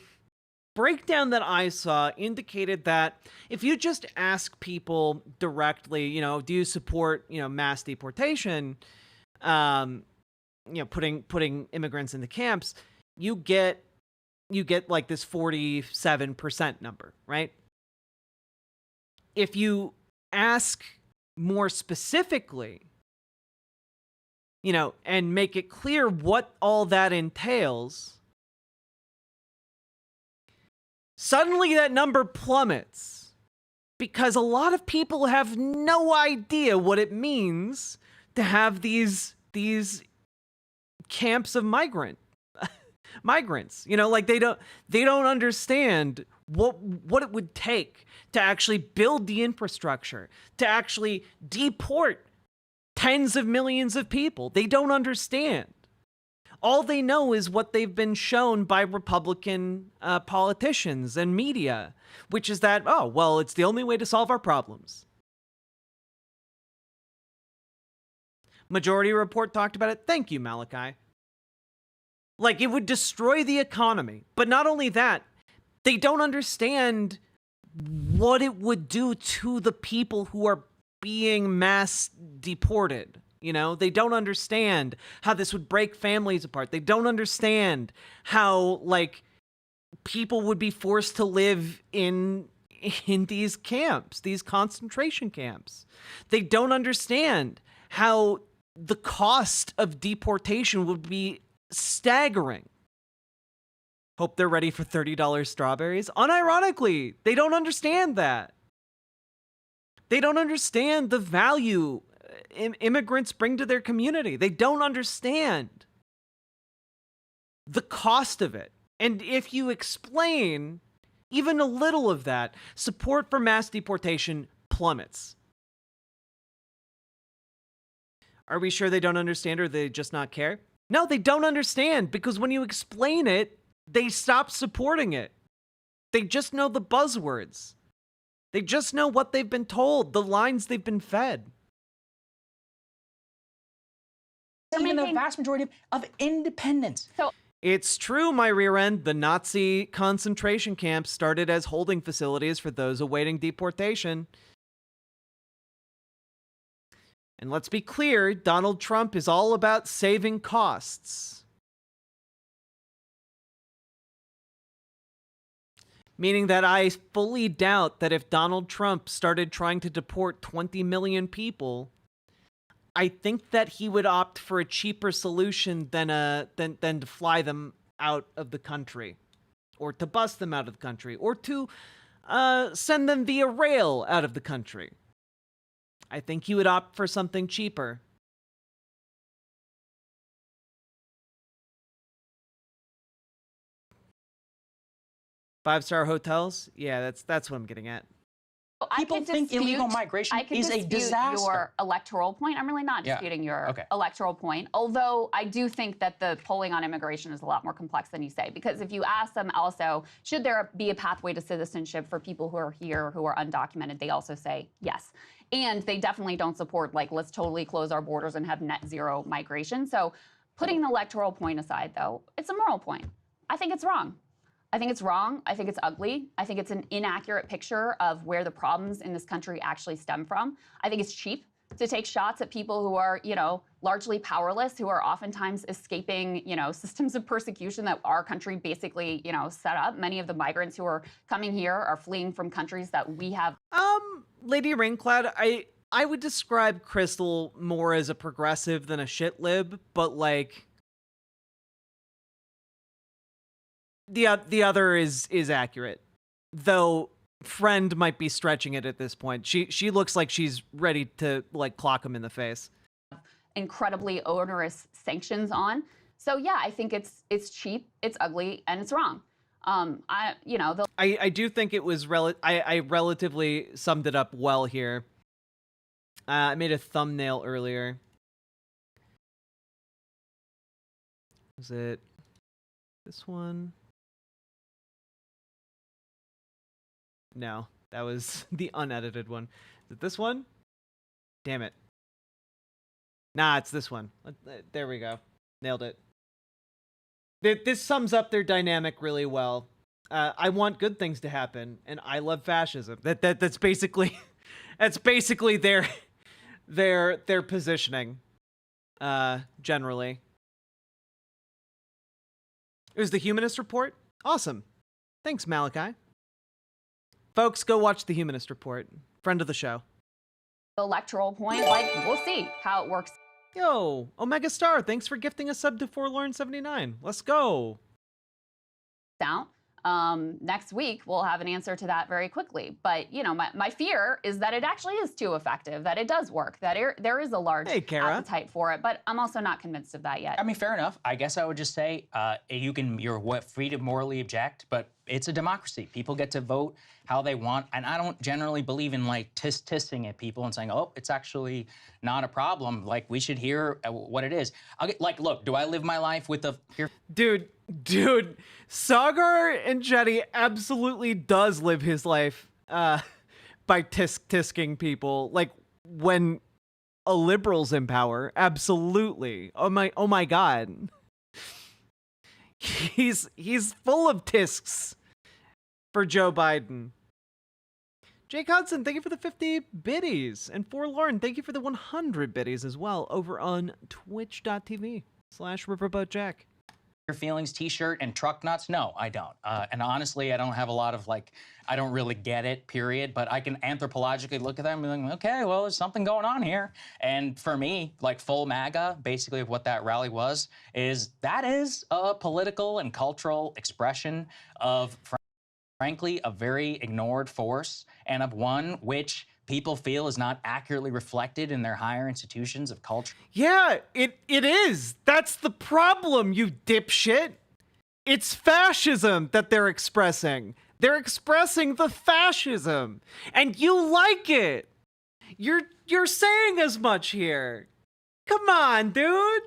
breakdown that I saw indicated that if you just ask people directly, do you support mass deportation? Putting immigrants in the camps, you get like this 47% number, right? If you ask more specifically, and make it clear what all that entails, suddenly that number plummets because a lot of people have no idea what it means to have these camps of migrants. Like they don't understand what it would take to actually build the infrastructure, to actually deport tens of millions of people. They don't understand. All they know is what they've been shown by Republican politicians and media, which is that, oh, well, it's the only way to solve our problems. Majority Report talked about it. Thank you, Malachi. Like, it would destroy the economy. But not only that, they don't understand what it would do to the people who are being mass deported. They don't understand how this would break families apart. They don't understand how, people would be forced to live in these camps, these concentration camps. They don't understand how the cost of deportation would be staggering. Hope they're ready for $30 strawberries. Unironically, they don't understand that. They don't understand the value immigrants bring to their community. They don't understand the cost of it. And if you explain even a little of that, support for mass deportation plummets. Are we sure they don't understand, or they just not care? No, they don't understand, because when you explain it, they stop supporting it. They just know the buzzwords. They just know what they've been told, the lines they've been fed. Even the vast majority of independents. So it's true, my rear end. The Nazi concentration camps started as holding facilities for those awaiting deportation. And let's be clear, Donald Trump is all about saving costs. Meaning that I fully doubt that if Donald Trump started trying to deport 20 million people, I think that he would opt for a cheaper solution than to fly them out of the country, or to bus them out of the country, or to send them via rail out of the country. I think he would opt for something cheaper. 5-star hotels? Yeah, that's what I'm getting at. People think illegal migration is a disaster. Your electoral point. I'm really not disputing your electoral point, although I do think that the polling on immigration is a lot more complex than you say. Because if you ask them also, should there be a pathway to citizenship for people who are here who are undocumented, they also say yes. And they definitely don't support, like, let's totally close our borders and have net zero migration. So putting the electoral point aside, though, it's a moral point. I think it's wrong. I think it's wrong. I think it's ugly. I think it's an inaccurate picture of where the problems in this country actually stem from. I think it's cheap to take shots at people who are, you know, largely powerless, who are oftentimes escaping, you know, systems of persecution that our country basically, you know, set up. Many of the migrants who are coming here are fleeing from countries that we have. Lady Raincloud, I would describe Crystal more as a progressive than a shit lib, but like the other is accurate, though. Friend might be stretching it at this point. She looks like she's ready to like clock him in the face. Incredibly onerous sanctions on. So yeah, I think it's cheap, it's ugly, and it's wrong. I do think it was I relatively summed it up well here. I made a thumbnail earlier. Was it this one? No, that was the unedited one. Is it this one? Damn it. Nah, it's this one. There we go. Nailed it. This sums up their dynamic really well. I want good things to happen, and I love fascism. That's basically their positioning. Generally. It was the Humanist Report. Awesome. Thanks, Malachi. Folks, go watch the Humanist Report. Friend of the show. The electoral point, like, we'll see how it works. Yo, Omega Star, thanks for gifting a sub to Forlorn79. Let's go. Out. Next week, we'll have an answer to that very quickly. But, you know, my fear is that it actually is too effective, that it does work, that there is a large appetite for it. But I'm also not convinced of that yet. I mean, fair enough. I guess I would just say you're free to morally object, but it's a democracy. People get to vote how they want. And I don't generally believe in like tissing at people and saying, oh, it's actually not a problem. Like, we should hear what it is. Look, do I live my life with the fear? Dude, Sagar and Jetty absolutely does live his life by tisking people. Like, when a liberal's in power, absolutely. Oh my god. He's full of tisks for Joe Biden. Jake Hudson, thank you for the 50 biddies. And Forlorn, thank you for the 100 biddies as well over on twitch.tv/riverboatjack. Your feelings t-shirt and truck nuts? No, I don't. And honestly, I don't have a lot of I don't really get it, period. But I can anthropologically look at them and be like, okay, well, there's something going on here. And for me, like full MAGA, basically of what that rally was, is a political and cultural expression of, frankly, a very ignored force, and of one which people feel is not accurately reflected in their higher institutions of culture. Yeah, it is. That's the problem, you dipshit. It's fascism that they're expressing. They're expressing the fascism, and you like it. You're saying as much here. Come on, dude.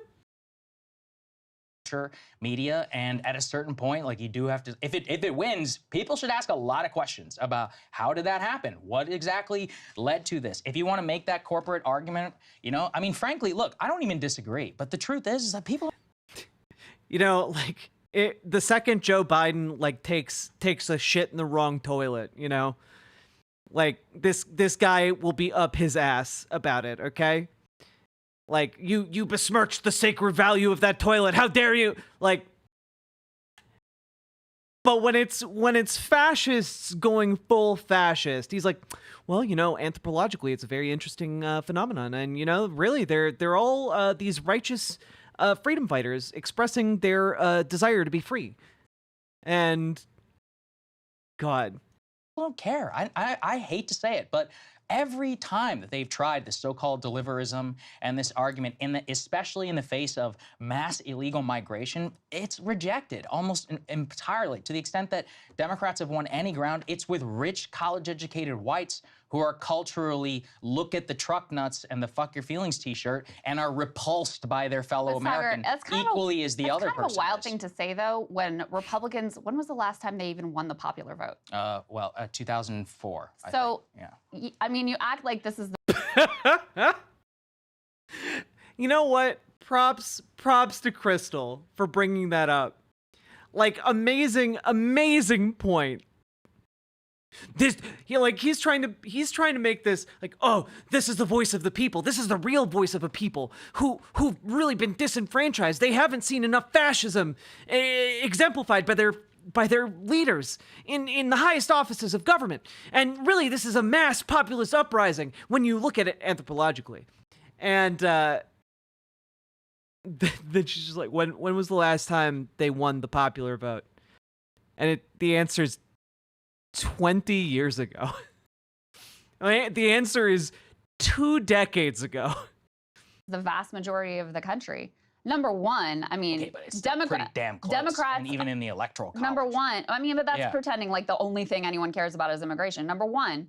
Media, and at a certain point, like, you do have to, if it wins, people should ask a lot of questions about how did that happen? What exactly led to this? If you want to make that corporate argument, you know, I mean, frankly, look, I don't even disagree, but the truth is that people, you know, like, the second Joe Biden like takes a shit in the wrong toilet, you know, like this guy will be up his ass about it, okay? Like, you besmirched the sacred value of that toilet. How dare you? Like, but when it's fascists going full fascist, he's like, well, you know, anthropologically, it's a very interesting phenomenon, and you know, really, they're all these righteous freedom fighters expressing their desire to be free, and God, don't care. I hate to say it, but every time that they've tried the so-called deliverism and this argument, especially in the face of mass illegal migration, it's rejected almost entirely, to the extent that Democrats have won any ground. It's with rich, college-educated whites who are culturally look at the truck nuts and the fuck your feelings t-shirt and are repulsed by their fellow American equally as the other person. That's kind of a wild thing to say, though, when Republicans, when was the last time they even won the popular vote? 2004. So, yeah. I mean, you act like this is the You know what? Props to Crystal for bringing that up. Like, amazing point. He's trying to make this like, oh, this is the voice of the people. This is the real voice of a people who've really been disenfranchised. They haven't seen enough fascism exemplified by their leaders in the highest offices of government. And really, this is a mass populist uprising when you look at it anthropologically. And then she's just like, when was the last time they won the popular vote? And the answer is 20 years ago. The answer is 2 decades ago. The vast majority of the country. Number one, I mean, okay, but it's pretty damn close. Democrats, and even in the Electoral college. Number one, I mean, but that's pretending like the only thing anyone cares about is immigration. Number one,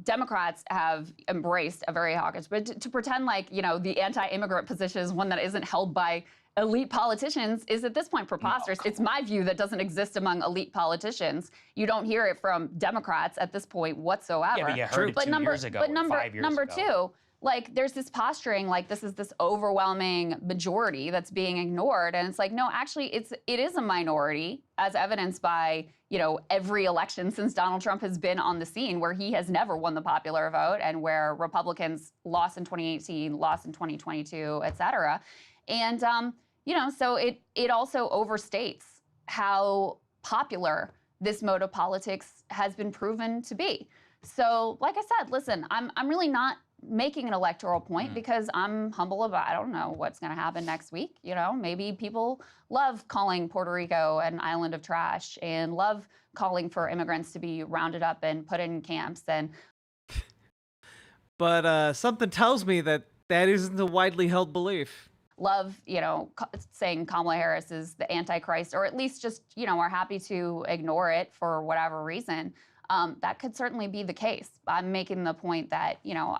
Democrats have embraced a very hawkish, but to pretend like, you know, the anti-immigrant position is one that isn't held by elite politicians is at this point preposterous. It's my view that doesn't exist among elite politicians. You don't hear it from Democrats at this point whatsoever. Yeah, but you heard it 2 years ago, 5 years ago. Number two, like, there's this posturing like this is this overwhelming majority that's being ignored, and it's like, no, actually, it is a minority, as evidenced by, you know, every election since Donald Trump has been on the scene, where he has never won the popular vote, and where Republicans lost in 2018, lost in 2022, et cetera. And you know, so it also overstates how popular this mode of politics has been proven to be. So, like I said, listen, I'm really not making an electoral point because I'm humble about, I don't know what's going to happen next week. You know, maybe people love calling Puerto Rico an island of trash and love calling for immigrants to be rounded up and put in camps. And but something tells me that isn't a widely held belief. Love, you know, saying Kamala Harris is the Antichrist, or at least just, you know, are happy to ignore it for whatever reason. That could certainly be the case. I'm making the point that, you know,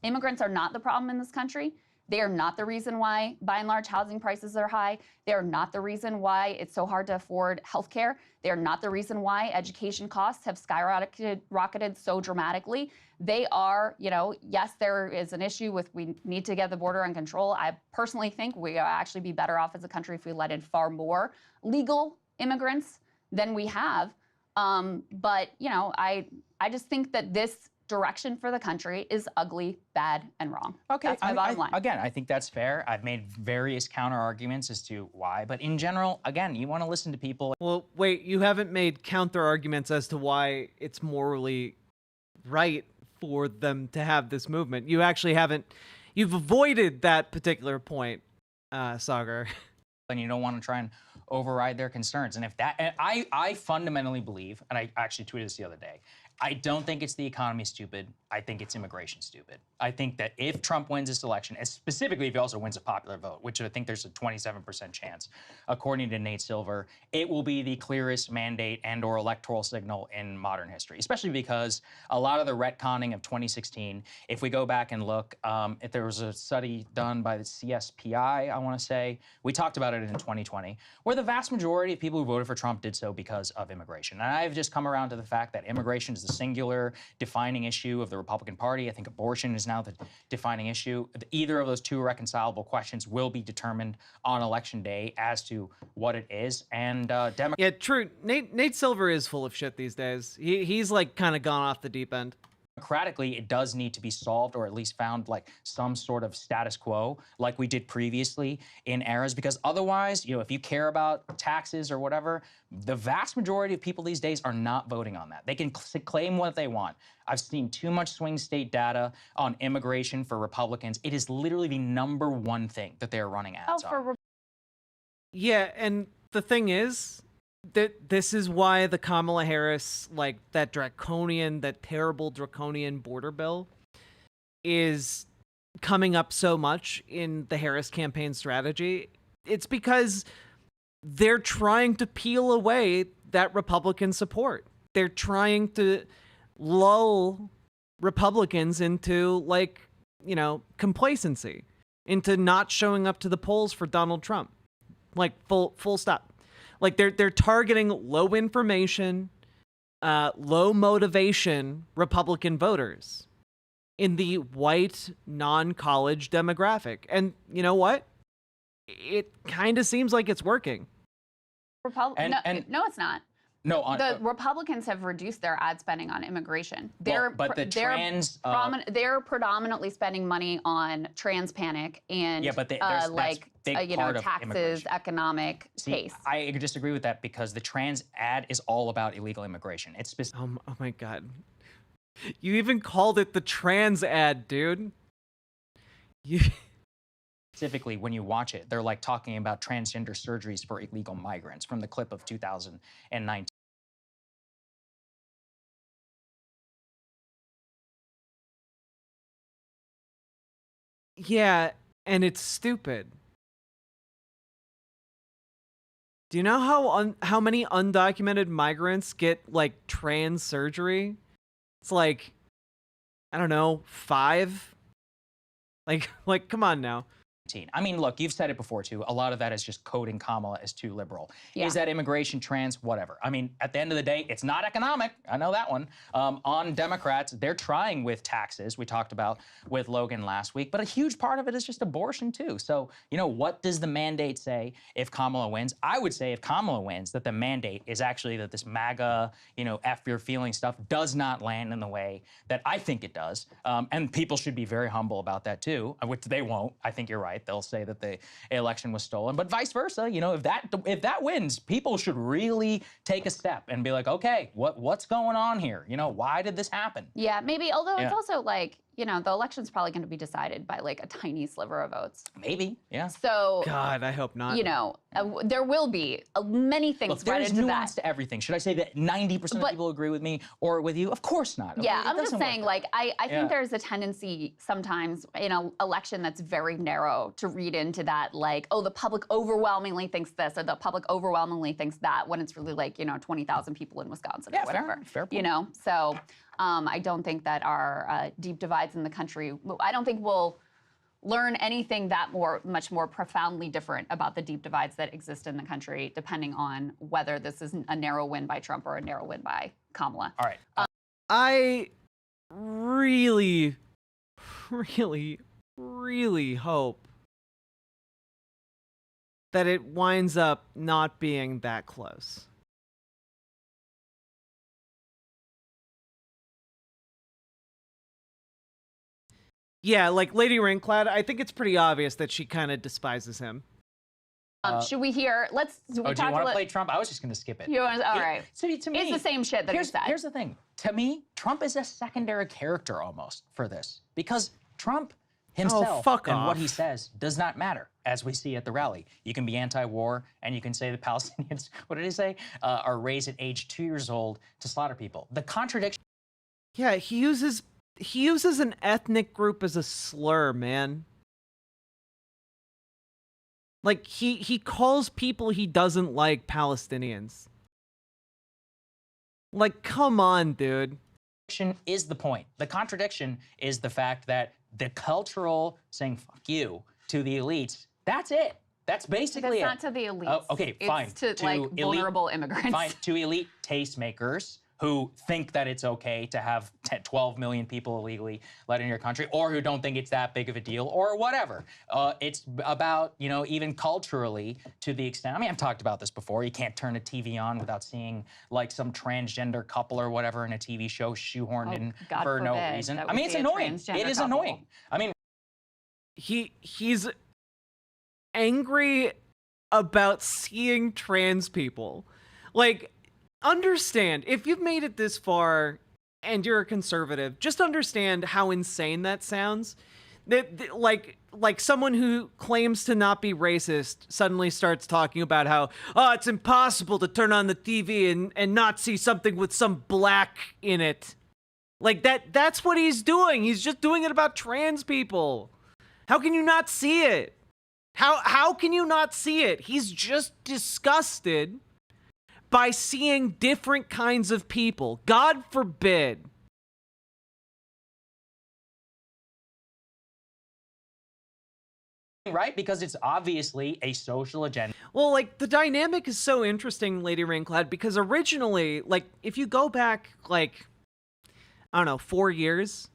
immigrants are not the problem in this country. They are not the reason why, by and large, housing prices are high. They are not the reason why it's so hard to afford healthcare. They are not the reason why education costs have skyrocketed so dramatically. They are, you know, yes, there is an issue with we need to get the border under control. I personally think we will actually be better off as a country if we let in far more legal immigrants than we have. But, you know, I just think that this direction for the country is ugly, bad, and wrong. Okay, that's my bottom line. Again, I think that's fair. I've made various counter arguments as to why, but in general, again, you want to listen to people. Well, wait, you haven't made counter arguments as to why it's morally right for them to have this movement. You actually haven't. You've avoided that particular point, Sagar. And you don't want to try and override their concerns. And if that, and I fundamentally believe, and I actually tweeted this the other day, I don't think it's the economy stupid. I think it's immigration stupid. I think that if Trump wins this election, and specifically if he also wins a popular vote, which I think there's a 27% chance, according to Nate Silver, it will be the clearest mandate and or electoral signal in modern history, especially because a lot of the retconning of 2016, if we go back and look, if there was a study done by the CSPI, I want to say, we talked about it in 2020, where the vast majority of people who voted for Trump did so because of immigration. And I've just come around to the fact that immigration is the singular defining issue of the Republican Party. I think abortion is now the defining issue. Either of those two irreconcilable questions will be determined on election day as to what it is. And yeah, true. Nate Silver is full of shit these days. He's like kind of gone off the deep end. Democratically, it does need to be solved, or at least found like some sort of status quo like we did previously in eras, because otherwise, you know, if you care about taxes or whatever, the vast majority of people these days are not voting on that. They can claim what they want. I've seen too much swing state data on immigration for Republicans. It is literally the #1 thing that they're running ads on. Yeah, and the thing is, this is why the Kamala Harris, like that terrible draconian border bill is coming up so much in the Harris campaign strategy. It's because they're trying to peel away that Republican support. They're trying to lull Republicans into, like, you know, complacency, into not showing up to the polls for Donald Trump. Like, full stop. Like, they're targeting low information, low motivation Republican voters in the white non-college demographic. And you know what? It kind of seems like it's working. No, it's not. No, the Republicans have reduced their ad spending on immigration. They're predominantly spending money on trans panic and taxes, economic pace. I disagree with that because the trans ad is all about illegal immigration. It's oh my God, you even called it the trans ad, dude. Specifically, when you watch it, they're like talking about transgender surgeries for illegal migrants from the clip of 2019. Yeah, and it's stupid. Do you know how many undocumented migrants get, like, trans surgery? It's like, I don't know, 5? Like, come on now. I mean, look, you've said it before, too. A lot of that is just coding Kamala as too liberal. Yeah. Is that immigration, trans, whatever? I mean, at the end of the day, it's not economic. I know that one. On Democrats, they're trying with taxes. We talked about with Logan last week. But a huge part of it is just abortion, too. So, you know, what does the mandate say if Kamala wins? I would say if Kamala wins, that the mandate is actually that this MAGA, you know, F your feelings stuff does not land in the way that I think it does. And people should be very humble about that, too, which they won't. I think you're right. They'll say that the election was stolen, but vice versa. You know, if that wins, people should really take a step and be like, okay, what's going on here? You know, why did this happen? Yeah, maybe. Although it's also like, you know, the election's probably going to be decided by like a tiny sliver of votes. Maybe, yeah. So, God, I hope not. You know, there will be many things right into that. There's nuance to everything. Should I say that 90% of people agree with me or with you? Of course not. Yeah, I'm just saying, like, I think there's a tendency sometimes in an election that's very narrow to read into that, like, oh, the public overwhelmingly thinks this or the public overwhelmingly thinks that, when it's really like, you know, 20,000 people in Wisconsin or whatever. Fair point. You know, so I don't think that our deep divides in the country, I don't think we'll learn anything that much more profoundly different about the deep divides that exist in the country, depending on whether this is a narrow win by Trump or a narrow win by Kamala. All right. I really, really, really hope that it winds up not being that close. Yeah, like Lady Raincloud, I think it's pretty obvious that she kind of despises him. Should we hear? Do you want to play Trump? I was just going to skip it. All right. So to me, it's the same shit that he said. Here's the thing. To me, Trump is a secondary character almost for this, because Trump himself and what he says does not matter, as we see at the rally. You can be anti-war and you can say the Palestinians, what did he say, are raised at age 2 years old to slaughter people. The contradiction. Yeah, he uses an ethnic group as a slur, man. Like, he calls people he doesn't like Palestinians. Like, come on, dude. Is the point. The contradiction is the fact that the cultural saying fuck you to the elites, that's it. That's basically That's not to the elites. Oh, okay, fine. It's to like vulnerable immigrants. Fine, to elite tastemakers who think that it's okay to have 12 million people illegally let in your country, or who don't think it's that big of a deal, or whatever. It's about, you know, even culturally, to the extent, I mean, I've talked about this before, you can't turn a TV on without seeing, like, some transgender couple or whatever in a TV show shoehorned in God for no forbid reason. that I mean, it's annoying. It is annoying. I mean, he's angry about seeing trans people. Like, understand, if you've made it this far and you're a conservative, just understand how insane that sounds. Like someone who claims to not be racist suddenly starts talking about how, oh, it's impossible to turn on the TV and not see something with some black in it. Like that's what he's doing. He's just doing it about trans people. How can you not see it? How can you not see it? He's just disgusted by seeing different kinds of people. God forbid. Right? Because it's obviously a social agenda. Well, like, the dynamic is so interesting, Lady Raincloud, because originally, like, if you go back, like, I don't know, 4 years,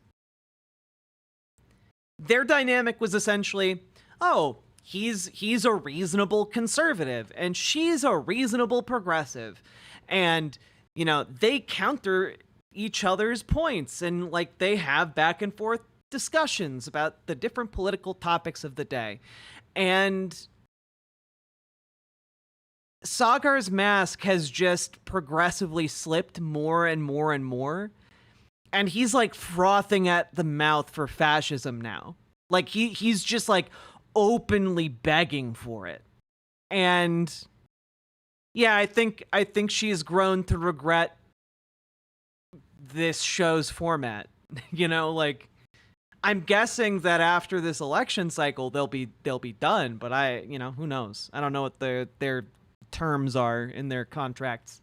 their dynamic was essentially, oh, he's a reasonable conservative, and she's a reasonable progressive. And, you know, they counter each other's points, and, like, they have back and forth discussions about the different political topics of the day. And Sagar's mask has just progressively slipped more and more and more. And he's like frothing at the mouth for fascism now. Like he's just like openly begging for it. And yeah, I think she's grown to regret this show's format. You know, like, I'm guessing that after this election cycle they'll be done, but who knows? I don't know what their terms are in their contracts.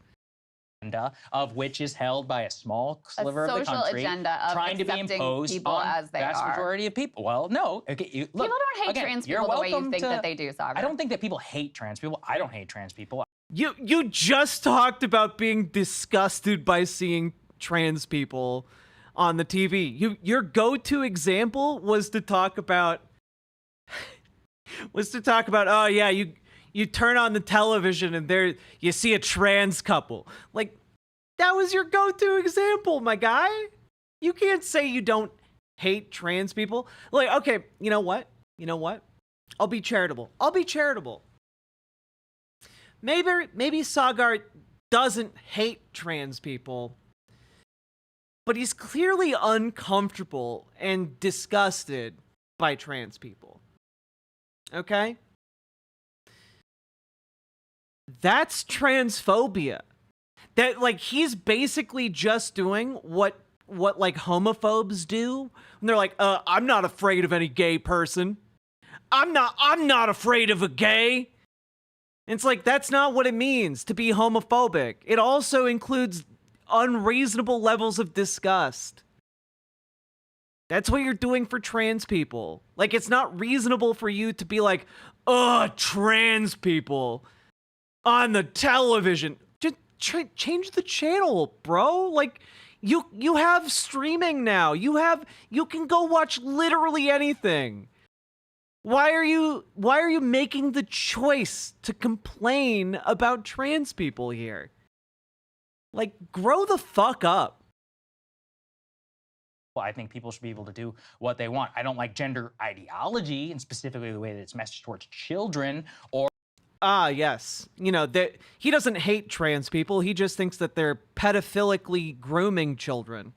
Of which is held by a small sliver of the country, social agenda of trying to be imposed people on as they vast are. majority of people. Well, no, okay, look, People don't hate trans people the way you think that they do, Sagar. I don't think that people hate trans people. I don't hate trans people. You just talked about being disgusted by seeing trans people on the TV. Your go-to example was to talk about oh yeah, you turn on the television and there you see a trans couple. Like, that was your go-to example, my guy. You can't say you don't hate trans people. Like, okay, you know what? I'll be charitable. Maybe Sagar doesn't hate trans people, but he's clearly uncomfortable and disgusted by trans people. Okay? That's transphobia. That, like, he's basically just doing what like homophobes do. And they're like, I'm not afraid of any gay person. I'm not afraid of a gay. And it's like, that's not what it means to be homophobic. It also includes unreasonable levels of disgust. That's what you're doing for trans people. Like, it's not reasonable for you to be like, trans people on the television. Just change the channel, bro. Like, you have streaming now. You can go watch literally anything. Why are you making the choice to complain about trans people here? Like, grow the fuck up. Well, I think people should be able to do what they want. I don't like gender ideology, and specifically the way that it's messaged towards children or... Yes. You know, he doesn't hate trans people. He just thinks that they're pedophilically grooming children.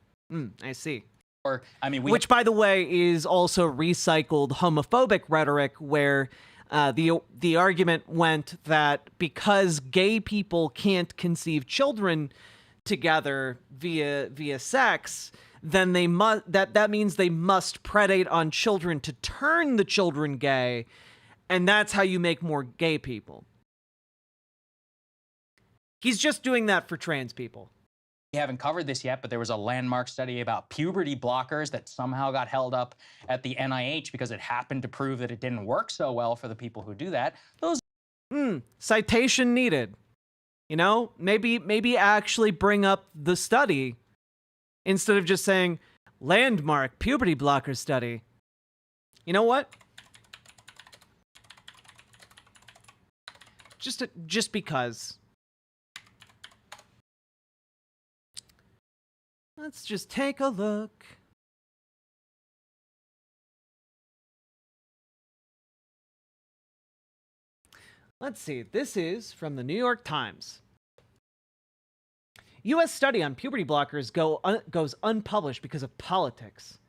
I see. Or, I mean, which, by the way, is also recycled homophobic rhetoric, where the argument went that because gay people can't conceive children together via sex, then that means they must predate on children to turn the children gay, and that's how you make more gay people. He's just doing that for trans people. We haven't covered this yet, but there was a landmark study about puberty blockers that somehow got held up at the NIH because it happened to prove that it didn't work so well for the people who do that. Those citation needed. You know, maybe actually bring up the study instead of just saying landmark puberty blocker study. You know what? Just because. Let's just take a look. Let's see. This is from the New York Times. U.S. study on puberty blockers goes unpublished because of politics.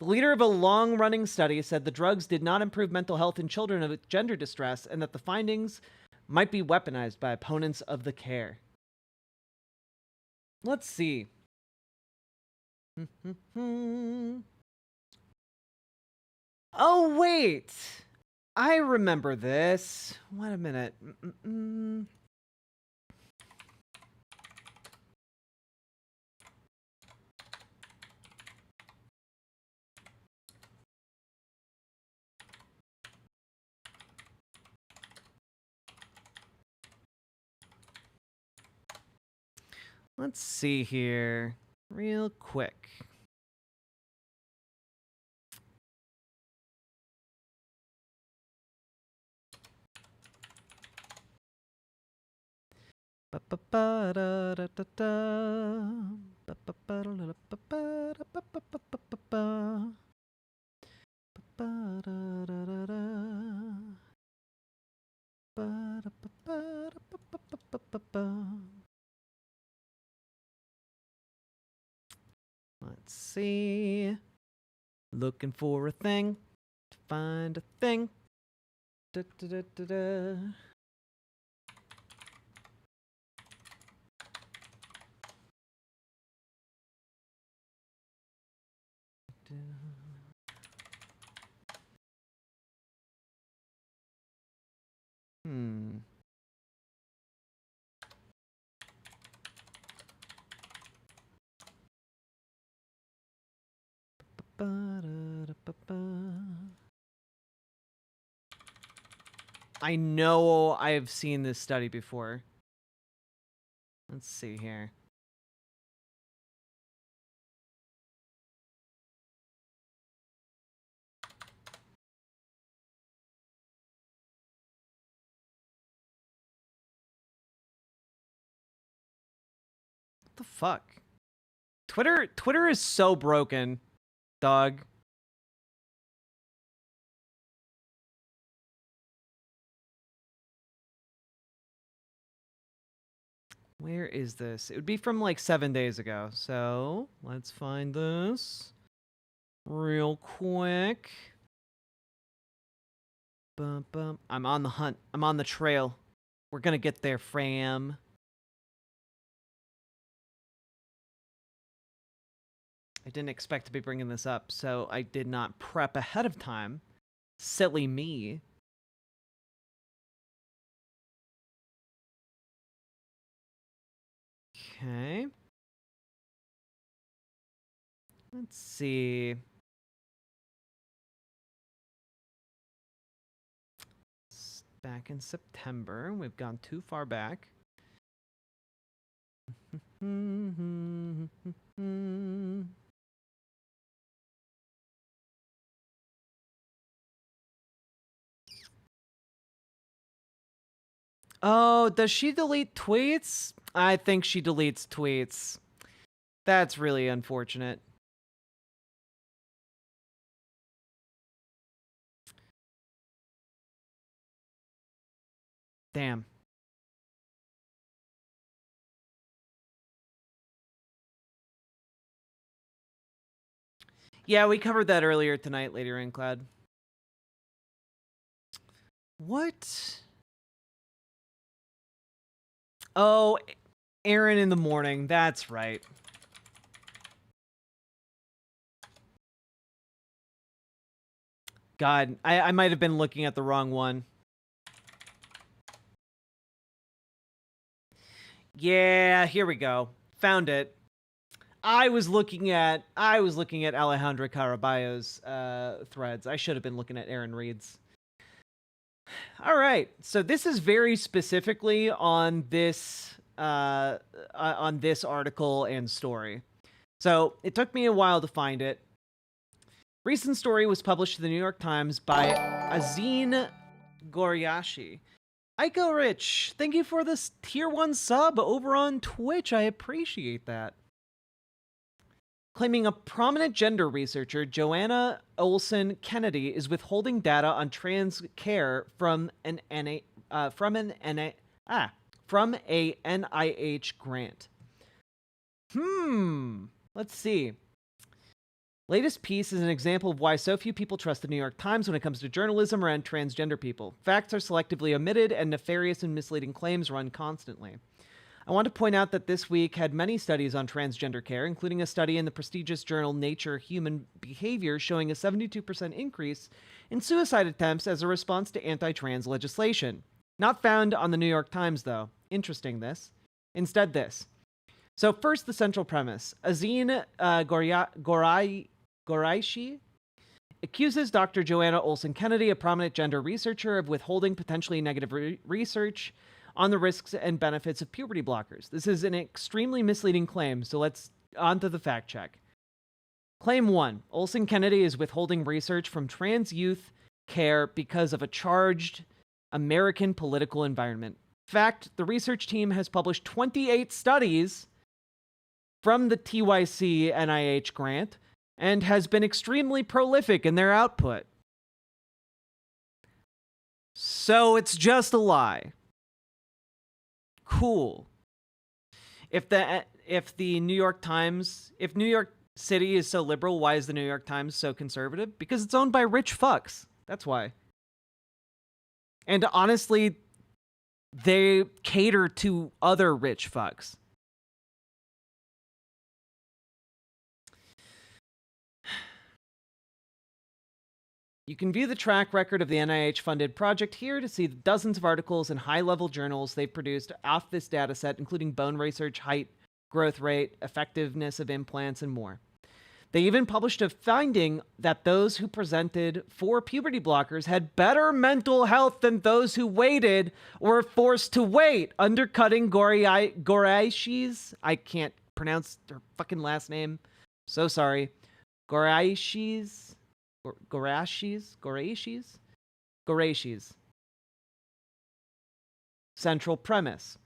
The leader of a long-running study said the drugs did not improve mental health in children with gender distress and that the findings might be weaponized by opponents of the care. Let's see. Oh, wait. I remember this. Wait a minute. Let's see here. Real quick. Let's see. Looking for a thing to find a thing. Da, da, da, da, da. I know I've seen this study before. Let's see here. What the fuck? Twitter is so broken, dog. Where is this? It would be from like 7 days ago. So let's find this real quick. Bum, bum. I'm on the hunt. I'm on the trail. We're gonna get there, fam. I didn't expect to be bringing this up, so I did not prep ahead of time. Silly me. Okay. Let's see. Back in September. We've gone too far back. Oh, does she delete tweets? I think she deletes tweets. That's really unfortunate. Damn. Yeah, we covered that earlier tonight, Lady Raincloud. What? Oh, Aaron in the morning. That's right. God, I might have been looking at the wrong one. Yeah, here we go. Found it. I was looking at Alejandra Caraballo's threads. I should have been looking at Aaron Reed's. All right, so this is very specifically on this article and story. So it took me a while to find it. Recent story was published in the New York Times by Azine Goryashi. Aiko Rich, thank you for this tier 1 sub over on Twitch. I appreciate that. Claiming a prominent gender researcher, Joanna Olson Kennedy, is withholding data on trans care from a NIH grant. Let's see. Latest piece is an example of why so few people trust the New York Times when it comes to journalism around transgender people. Facts are selectively omitted and nefarious and misleading claims run constantly. I want to point out that this week had many studies on transgender care, including a study in the prestigious journal Nature Human Behavior showing a 72% increase in suicide attempts as a response to anti-trans legislation. Not found on the New York Times, though. Interesting, this. Instead, this. So first, the central premise. Azine Goraishi accuses Dr. Joanna Olson Kennedy, a prominent gender researcher, of withholding potentially negative research on the risks and benefits of puberty blockers. This is an extremely misleading claim, so let's on to the fact check. Claim 1. Olson Kennedy is withholding research from trans youth care because of a charged American political environment. Fact, the research team has published 28 studies from the TYC NIH grant and has been extremely prolific in their output. So it's just a lie. Cool. If New York City is so liberal, why is the New York Times so conservative? Because it's owned by rich fucks. That's why. And honestly, they cater to other rich fucks. You can view the track record of the NIH-funded project here to see the dozens of articles in high-level journals they've produced off this dataset, including bone research, height, growth rate, effectiveness of implants, and more. They even published a finding that those who presented for puberty blockers had better mental health than those who waited or were forced to wait, undercutting Goraishi's, I can't pronounce her fucking last name, so sorry, Goraishi's central premise.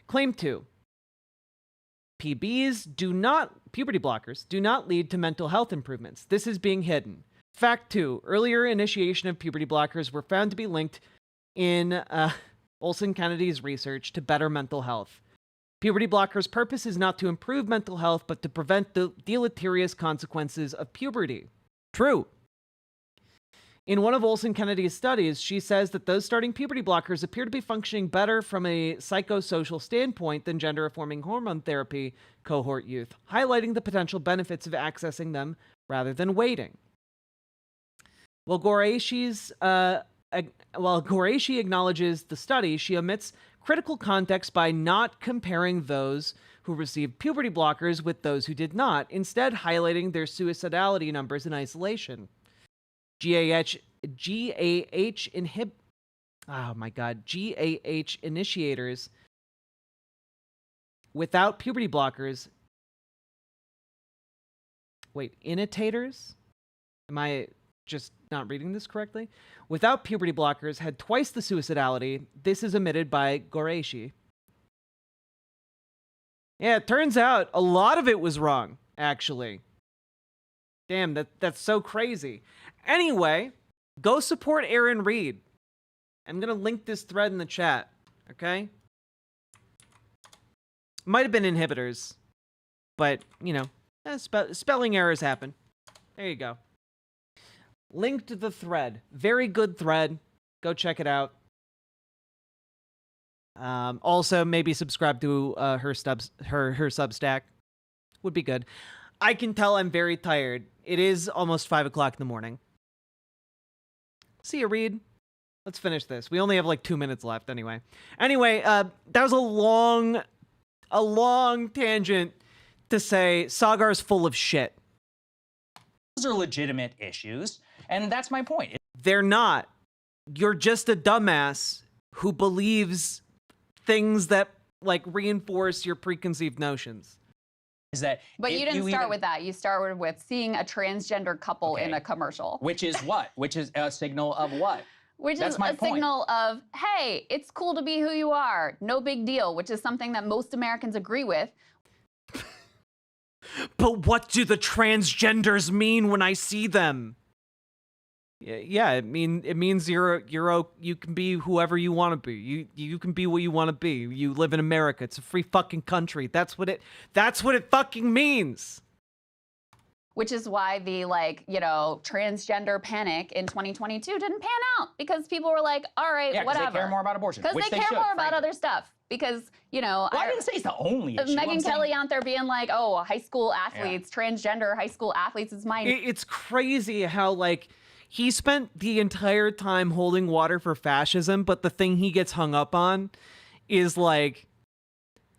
Claim 2. Puberty blockers do not lead to mental health improvements. This is being hidden. Fact 2. Earlier initiation of puberty blockers were found to be linked in Olson Kennedy's research to better mental health. Puberty blockers' purpose is not to improve mental health, but to prevent the deleterious consequences of puberty. True. In one of Olson Kennedy's studies, she says that those starting puberty blockers appear to be functioning better from a psychosocial standpoint than gender-reforming hormone therapy cohort youth, highlighting the potential benefits of accessing them rather than waiting. While Goraishi acknowledges the study, she omits critical context by not comparing those who received puberty blockers with those who did not, instead highlighting their suicidality numbers in isolation. GAH initiators without puberty blockers. Imitators? Am I just not reading this correctly? Without puberty blockers had twice the suicidality. This is omitted by Goraishi. Yeah, it turns out a lot of it was wrong, actually. Damn, that's so crazy. Anyway, go support Aaron Reed. I'm going to link this thread in the chat, okay? Might have been inhibitors, but, you know, spelling errors happen. There you go. Link to the thread. Very good thread. Go check it out. Also, maybe subscribe to her Substack. Would be good. I can tell I'm very tired. It is almost 5 o'clock in the morning. See you, Reed. Let's finish this. We only have like 2 minutes left anyway. Anyway, that was a long tangent to say Sagar's full of shit. Those are legitimate issues, and that's my point. They're not. You're just a dumbass who believes things that like reinforce your preconceived notions. But you didn't start with that. You started with seeing a transgender couple in a commercial. Which is what? Which is a signal of what? Which is a signal of, hey, it's cool to be who you are. No big deal, which is something that most Americans agree with. But what do the transgenders mean when I see them? Yeah, it means you can be whoever you want to be. You can be what you want to be. You live in America. It's a free fucking country. That's what it fucking means. which is why the transgender panic in 2022 didn't pan out, because people were like, all right, whatever. Because they care more about abortion. Because they care more about other stuff. Because, well, I didn't say it's the only issue. Megyn Kelly out there being like, oh, high school athletes, transgender high school athletes is mine. It's crazy how, like, he spent the entire time holding water for fascism, but the thing he gets hung up on is, like,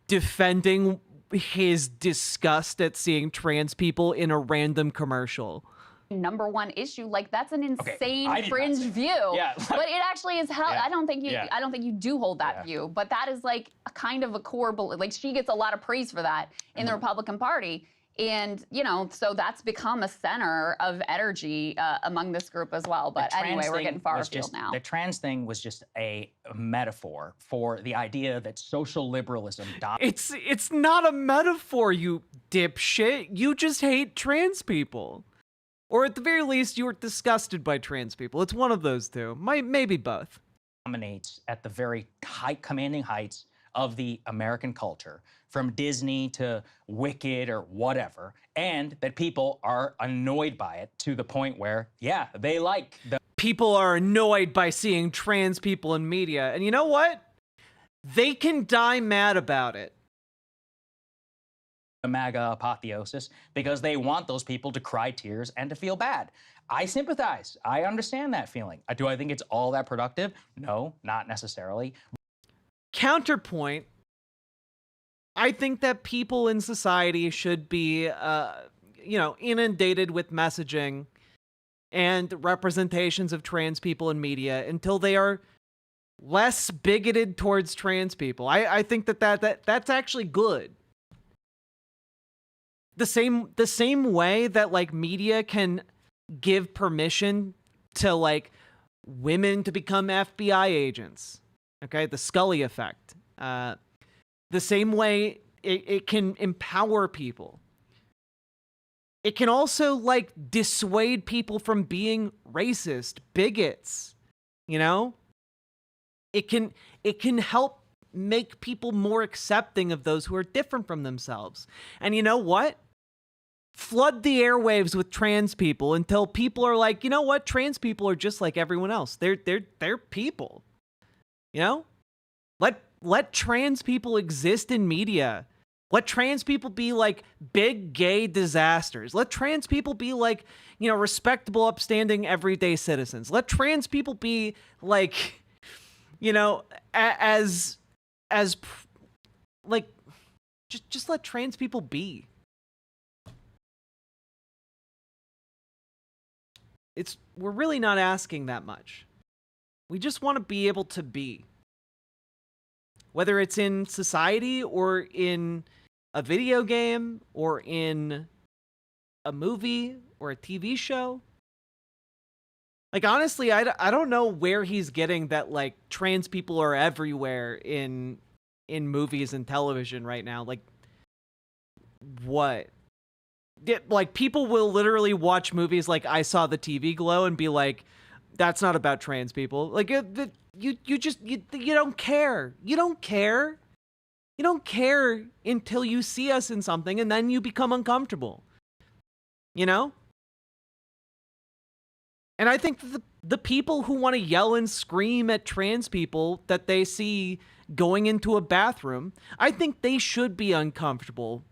defending his disgust at seeing trans people in a random commercial. Number one issue, like, that's an insane fringe view. Yeah. But it actually is held. I don't think you do hold that view, but that is like a kind of a core belief. Like, she gets a lot of praise for that in the Republican Party. And, so that's become a center of energy among this group as well. But anyway, we're getting far afield now. The trans thing was just a metaphor for the idea that social liberalism dominates. It's not a metaphor, you dipshit. You just hate trans people. Or at the very least, you were disgusted by trans people. It's one of those two. Maybe both. Dominates at the very commanding heights of the American culture, from Disney to Wicked or whatever, and that people are annoyed by it to the point where, they like the... People are annoyed by seeing trans people in media, and you know what? They can die mad about it. The MAGA apotheosis, because they want those people to cry tears and to feel bad. I sympathize. I understand that feeling. Do I think it's all that productive? No, not necessarily. Counterpoint, I think that people in society should be, inundated with messaging and representations of trans people in media until they are less bigoted towards trans people. I think that's actually good. The same way that, like, media can give permission to, like, women to become FBI agents. Okay, the Scully effect. The same way it can empower people. It can also, like, dissuade people from being racist, bigots. It can help make people more accepting of those who are different from themselves. And you know what? Flood the airwaves with trans people until people are like, you know what? Trans people are just like everyone else. They're people. Let trans people exist in media. Let trans people be like big gay disasters. Let trans people be like, respectable, upstanding, everyday citizens. Let trans people be like, just let trans people be. We're really not asking that much. We just want to be able to be. Whether it's in society or in a video game or in a movie or a TV show. Like, honestly, I don't know where he's getting that, like, trans people are everywhere in movies and television right now. Like, what? Like, people will literally watch movies like I Saw the TV Glow and be like, that's not about trans people. Like, you don't care. You don't care. You don't care until you see us in something and then you become uncomfortable. And I think the people who want to yell and scream at trans people that they see going into a bathroom, I think they should be uncomfortable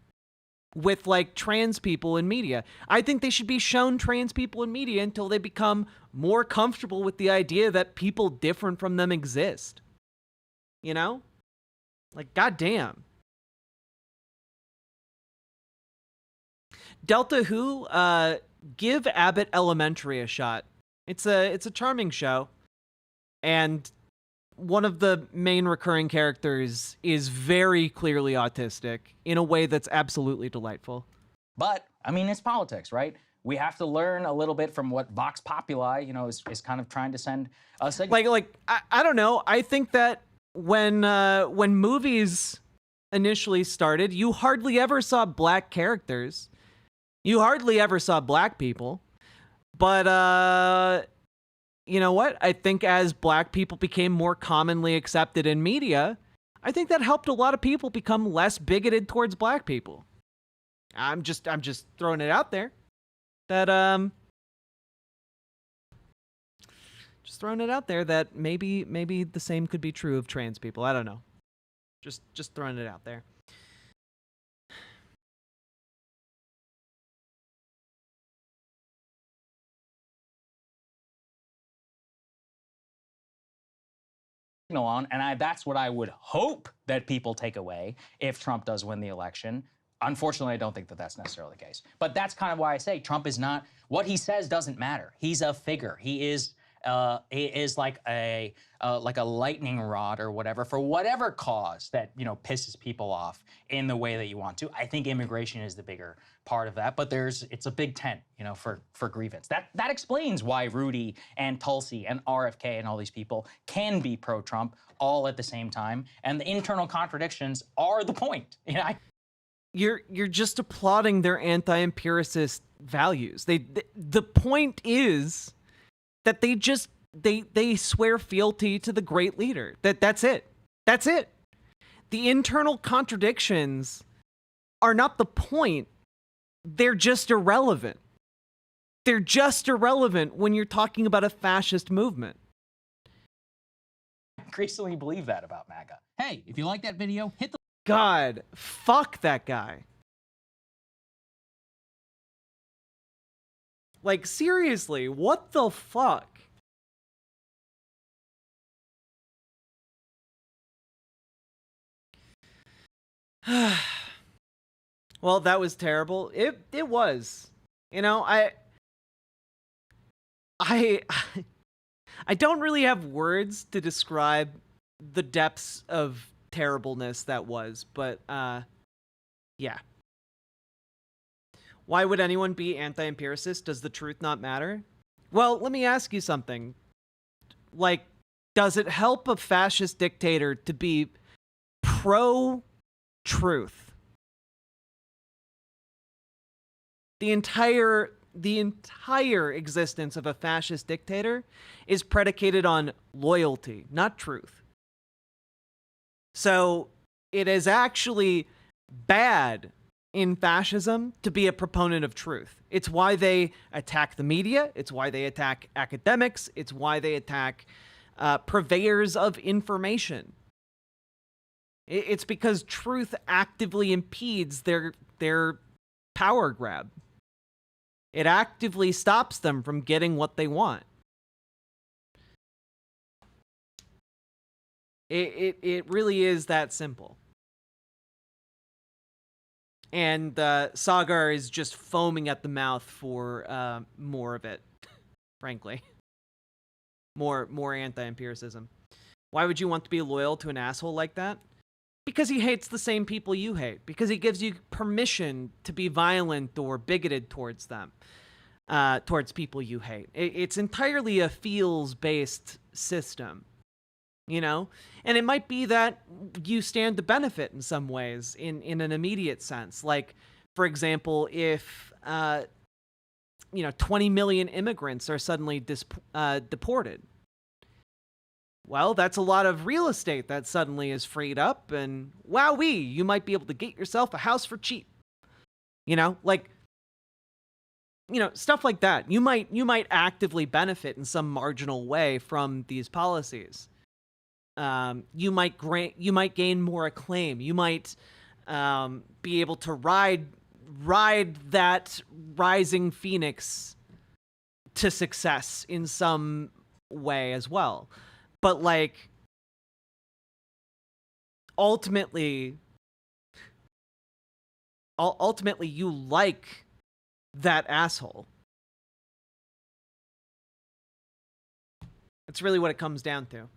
with, like, trans people in media. I think they should be shown trans people in media until they become more comfortable with the idea that people different from them exist. Like, goddamn. Delta Who, give Abbott Elementary a shot. It's a charming show, and one of the main recurring characters is very clearly autistic in a way that's absolutely delightful. But, I mean, it's politics, right? We have to learn a little bit from what Vox Populi, is kind of trying to send a signal. Like I don't know. I think that when movies initially started, you hardly ever saw black characters. You hardly ever saw black people. But, you know what? I think as black people became more commonly accepted in media, I think that helped a lot of people become less bigoted towards black people. I'm just throwing it out there. that just throwing it out there that maybe the same could be true of trans people. I don't know. Just throwing it out there. On, and that's what I would hope that people take away if Trump does win the election. Unfortunately, I don't think that that's necessarily the case. But that's kind of why I say Trump is not, what he says doesn't matter. He's a figure. He is like a lightning rod or whatever for whatever cause that, you know, pisses people off in the way that you want to. I think immigration is the bigger part of that, but it's a big tent, you know, for grievance. That explains why Rudy and Tulsi and RFK and all these people can be pro-Trump all at the same time, and the internal contradictions are the point. You know, you're just applauding their anti-empiricist values. The point is that they swear fealty to the great leader. That's it. That's it. The internal contradictions are not the point. They're just irrelevant. They're just irrelevant when you're talking about a fascist movement. I increasingly believe that about MAGA. Hey, if you like that video, hit the... God, fuck that guy. Like, seriously, what the fuck? Well, that was terrible. It was. You know, I don't really have words to describe the depths of terribleness that was, but yeah. Why would anyone be anti-empiricist? Does the truth not matter? Well, let me ask you something. Like, does it help a fascist dictator to be pro-truth? The entire existence of a fascist dictator is predicated on loyalty, not truth. So it is actually bad in fascism to be a proponent of truth. It's why they attack the media. It's why they attack academics. It's why they attack purveyors of information. It's because truth actively impedes their power grab. It actively stops them from getting what they want. It really is that simple. And Sagar is just foaming at the mouth for more of it, frankly. More anti-empiricism. Why would you want to be loyal to an asshole like that? Because he hates the same people you hate. Because he gives you permission to be violent or bigoted towards them. Towards people you hate. It's entirely a feels-based system. You know? And it might be that you stand to benefit in some ways, in an immediate sense. Like, for example, if 20 million immigrants are suddenly deported. Well, that's a lot of real estate that suddenly is freed up, and wowee, you might be able to get yourself a house for cheap. You know, like, stuff like that. You might actively benefit in some marginal way from these policies. You might gain more acclaim. You might be able to ride that rising phoenix to success in some way as well. But, like, ultimately you like that asshole. That's really what it comes down to.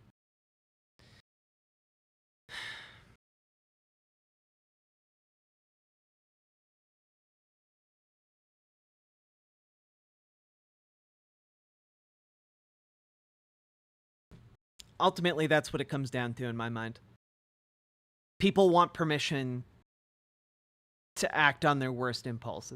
Ultimately, that's what it comes down to in my mind. People want permission to act on their worst impulses.